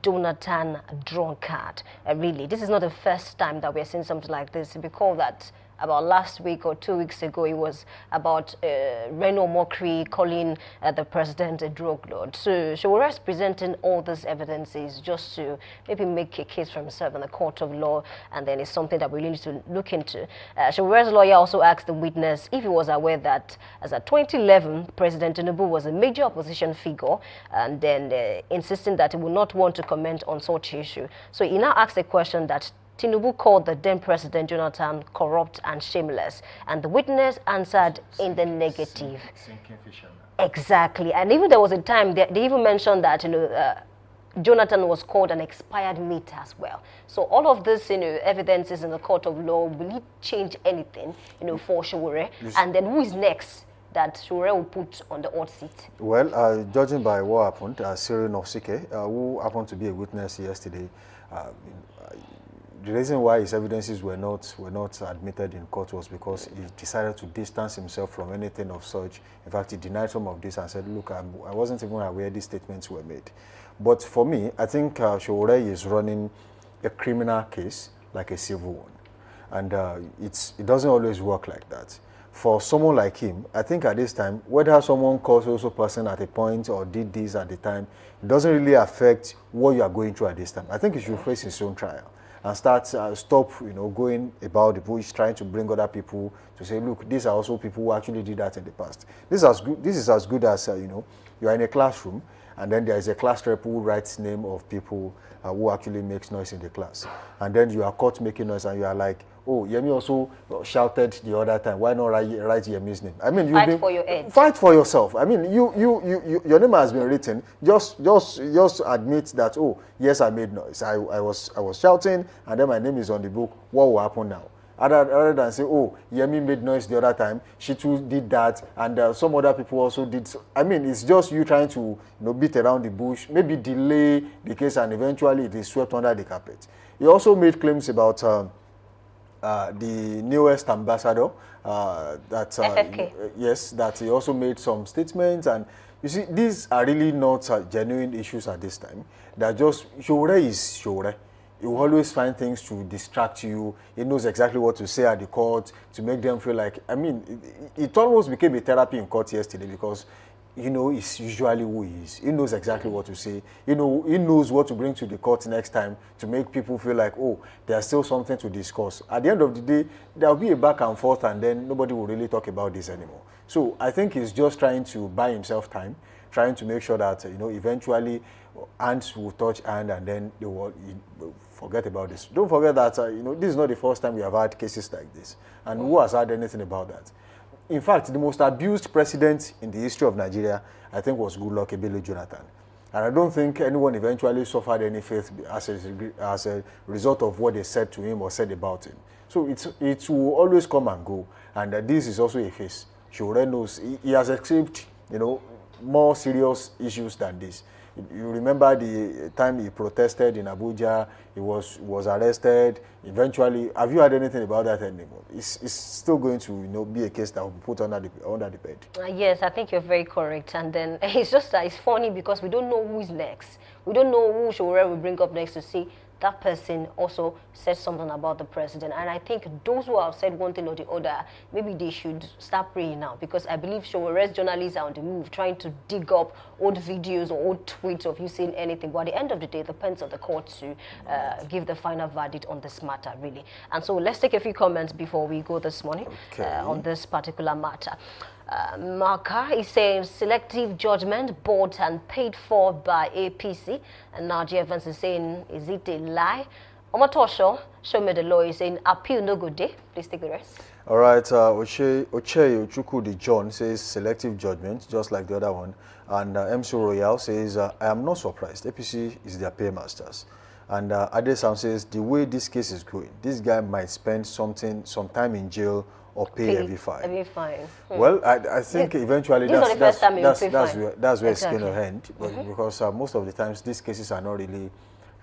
Jonathan a drunkard. Really, this is not the first time that we're seeing something like this. Recall that about last week or 2 weeks ago, it was about Reno Mokri calling the president a drug lord. So Showore is presenting all these evidences just to maybe make a case for himself in the court of law, and then it's something that we really need to look into. Showere's lawyer also asked the witness if he was aware that as of 2011, President Tinubu was a major opposition figure, and then insisting that he would not want to comment on such issue. So he now asked a question that Tinubu called the then President Jonathan corrupt and shameless, and the witness answered in the negative. Exactly, and even there was a time they even mentioned that Jonathan was called an expired meat as well. So all of this, evidences in the court of law, will it change anything, for Showore? And then who is next that Showore will put on the hot seat? Well, judging by what happened, Cyril Nosike, who happened to be a witness yesterday, the reason why his evidences were not admitted in court was because he decided to distance himself from anything of such. In fact, he denied some of this and said, look, I wasn't even aware these statements were made. But for me, I think Showore is running a criminal case like a civil one. And it doesn't always work like that. For someone like him, I think at this time, whether someone calls also person at a point or did this at the time, it doesn't really affect what you are going through at this time. I think he should face his own trial and stop going about the bush trying to bring other people to say, look, these are also people who actually did that in the past. This is as good as you are in a classroom and then there is a class rep who writes name of people who actually makes noise in the class, and then you are caught making noise and you are like, oh, Yemi also shouted the other time, why not write Yemi's name? I mean, fight for your edge. Fight for yourself. I mean, your name has been written. Just admit that, oh, yes, I made noise. I was shouting, and then my name is on the book. What will happen now? Other than say, oh, Yemi made noise the other time, she too did that, and some other people also did. I mean, it's just you trying to beat around the bush, maybe delay the case, and eventually it is swept under the carpet. He also made claims about the newest ambassador, that he also made some statements, and you see, these are really not genuine issues at this time. They're just, Showore is Showore. He will always find things to distract you. He knows exactly what to say at the court to make them feel like, I mean, it almost became a therapy in court yesterday because, it's usually who he is. He knows exactly what to say. He knows what to bring to the court next time to make people feel like, oh, there's still something to discuss. At the end of the day, there'll be a back and forth and then nobody will really talk about this anymore. So I think he's just trying to buy himself time, trying to make sure that, eventually hands will touch hand and then they will forget about this. Don't forget that, this is not the first time we have had cases like this. And who has had anything about that? In fact, the most abused president in the history of Nigeria, I think, was Goodluck Ebele Jonathan. And I don't think anyone eventually suffered any faith as a result of what they said to him or said about him. So it will always come and go. And this is also a phase. Showore knows he has escaped, more serious issues than this. You remember the time he protested in Abuja, he was arrested. Eventually, have you heard anything about that anymore? It's still going to be a case that will be put under the bed. Yes, I think you're very correct. And then it's just that it's funny because we don't know who is next. We don't know who Showore will bring up next to see that person also said something about the president. And I think those who have said one thing or the other, maybe they should start praying now, because I believe Showere's journalists are on the move trying to dig up old videos or old tweets of you saying anything. But at the end of the day, it depends on the court to give the final verdict on this matter, really. And so let's take a few comments before we go this morning on this particular matter. Marka is saying selective judgment bought and paid for by APC. And Nadia Evans is saying, is it a lie? Omatosho, show me the law, is saying appeal no good day. Please take the rest. All right, Oche Ochukudi John says selective judgment, just like the other one. And MC Royale says, I am not surprised. APC is their paymasters. And Adesam says the way this case is going, this guy might spend some time in jail or pay heavy fine. Heavy fine. Well, I think eventually that's where it's going to end, because most of the times these cases are not really,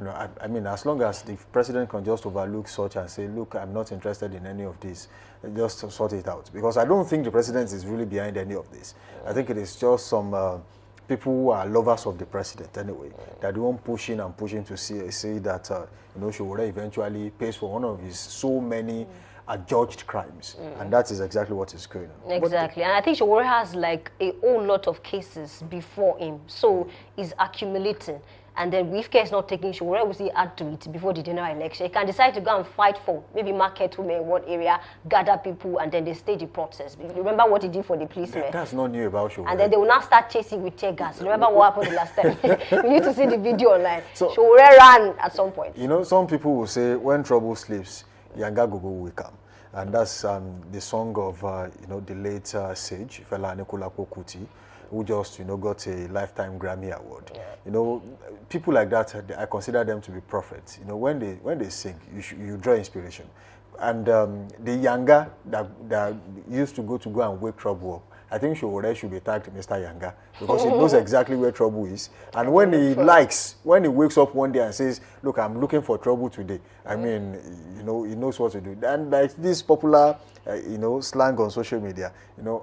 I mean, as long as the president can just overlook such and say, look, I'm not interested in any of this, just sort it out. Because I don't think the president is really behind any of this. I think it is just some people who are lovers of the president anyway, that they won't pushing to see that, Showore eventually pays for one of his so many adjudged crimes. And that is exactly what is going on. Exactly. And I think Showore has like a whole lot of cases before him. So he's accumulating. And then if care is not taking Showore, will see add to it before the general election. He can decide to go and fight for maybe market women in one area, gather people, and then they stage the process. Remember what he did for the policemen? That's not new about Showore. And then they will now start chasing with tear gas. Remember what happened the last time? You need to see the video online. So Showore ran at some point. Some people will say, when trouble sleeps, Yanga Gogo will come. And that's the song of, the late sage, Fela Anikulapo Kuti, who just, got a Lifetime Grammy Award. Yeah. People like that, I consider them to be prophets. When they sing, you draw inspiration. And the Yanga that used to go and wake trouble up, I think Showore should be tagged Mr. Yanga, because he knows exactly where trouble is. And when he wakes up one day and says, look, I'm looking for trouble today, I mean, he knows what to do. And like this popular, slang on social media,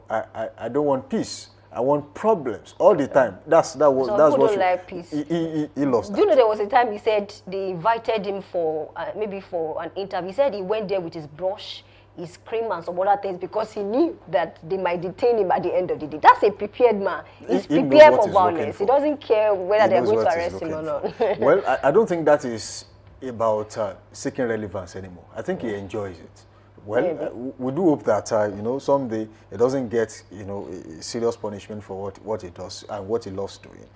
I don't want peace. I want problems all the time. That's what like peace. He lost. Do you know there was a time he said they invited him for maybe for an interview. He said he went there with his brush, his cream, and some other things because he knew that they might detain him at the end of the day. That's a prepared man. He's prepared for violence. He doesn't care whether they're going to arrest him or not. Well, I don't think that is about seeking relevance anymore. I think he enjoys it. Well, we do hope that, someday it doesn't get, serious punishment for what it does and what he loves doing.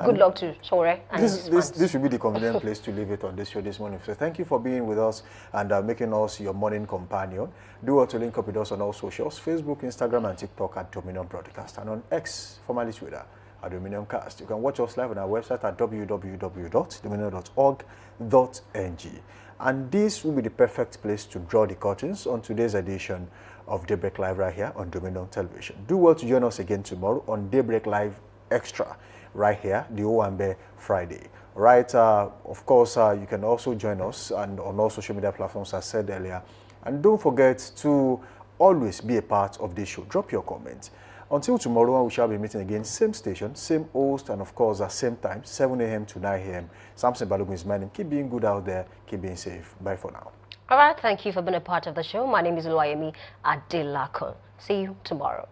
Good luck to Showore. This should be the convenient place to leave it on this show this morning. So thank you for being with us and making us your morning companion. Do want to link up with us on all socials, Facebook, Instagram, and TikTok at Dominion Broadcast, and on X, formerly Twitter, at Dominion Cast. You can watch us live on our website at www.dominion.org.ng. And this will be the perfect place to draw the curtains on today's edition of Daybreak Live right here on Dominion Television. Do well to join us again tomorrow on Daybreak Live Extra right here, the Owambe Friday. Right, of course, you can also join us on all social media platforms, as said earlier. And don't forget to always be a part of this show. Drop your comments. Until tomorrow, we shall be meeting again, same station, same host, and of course, at same time, 7 a.m. to 9 a.m. Samson Balogun is my name. Keep being good out there. Keep being safe. Bye for now. All right. Thank you for being a part of the show. My name is Oluwayemi Adelakun. See you tomorrow.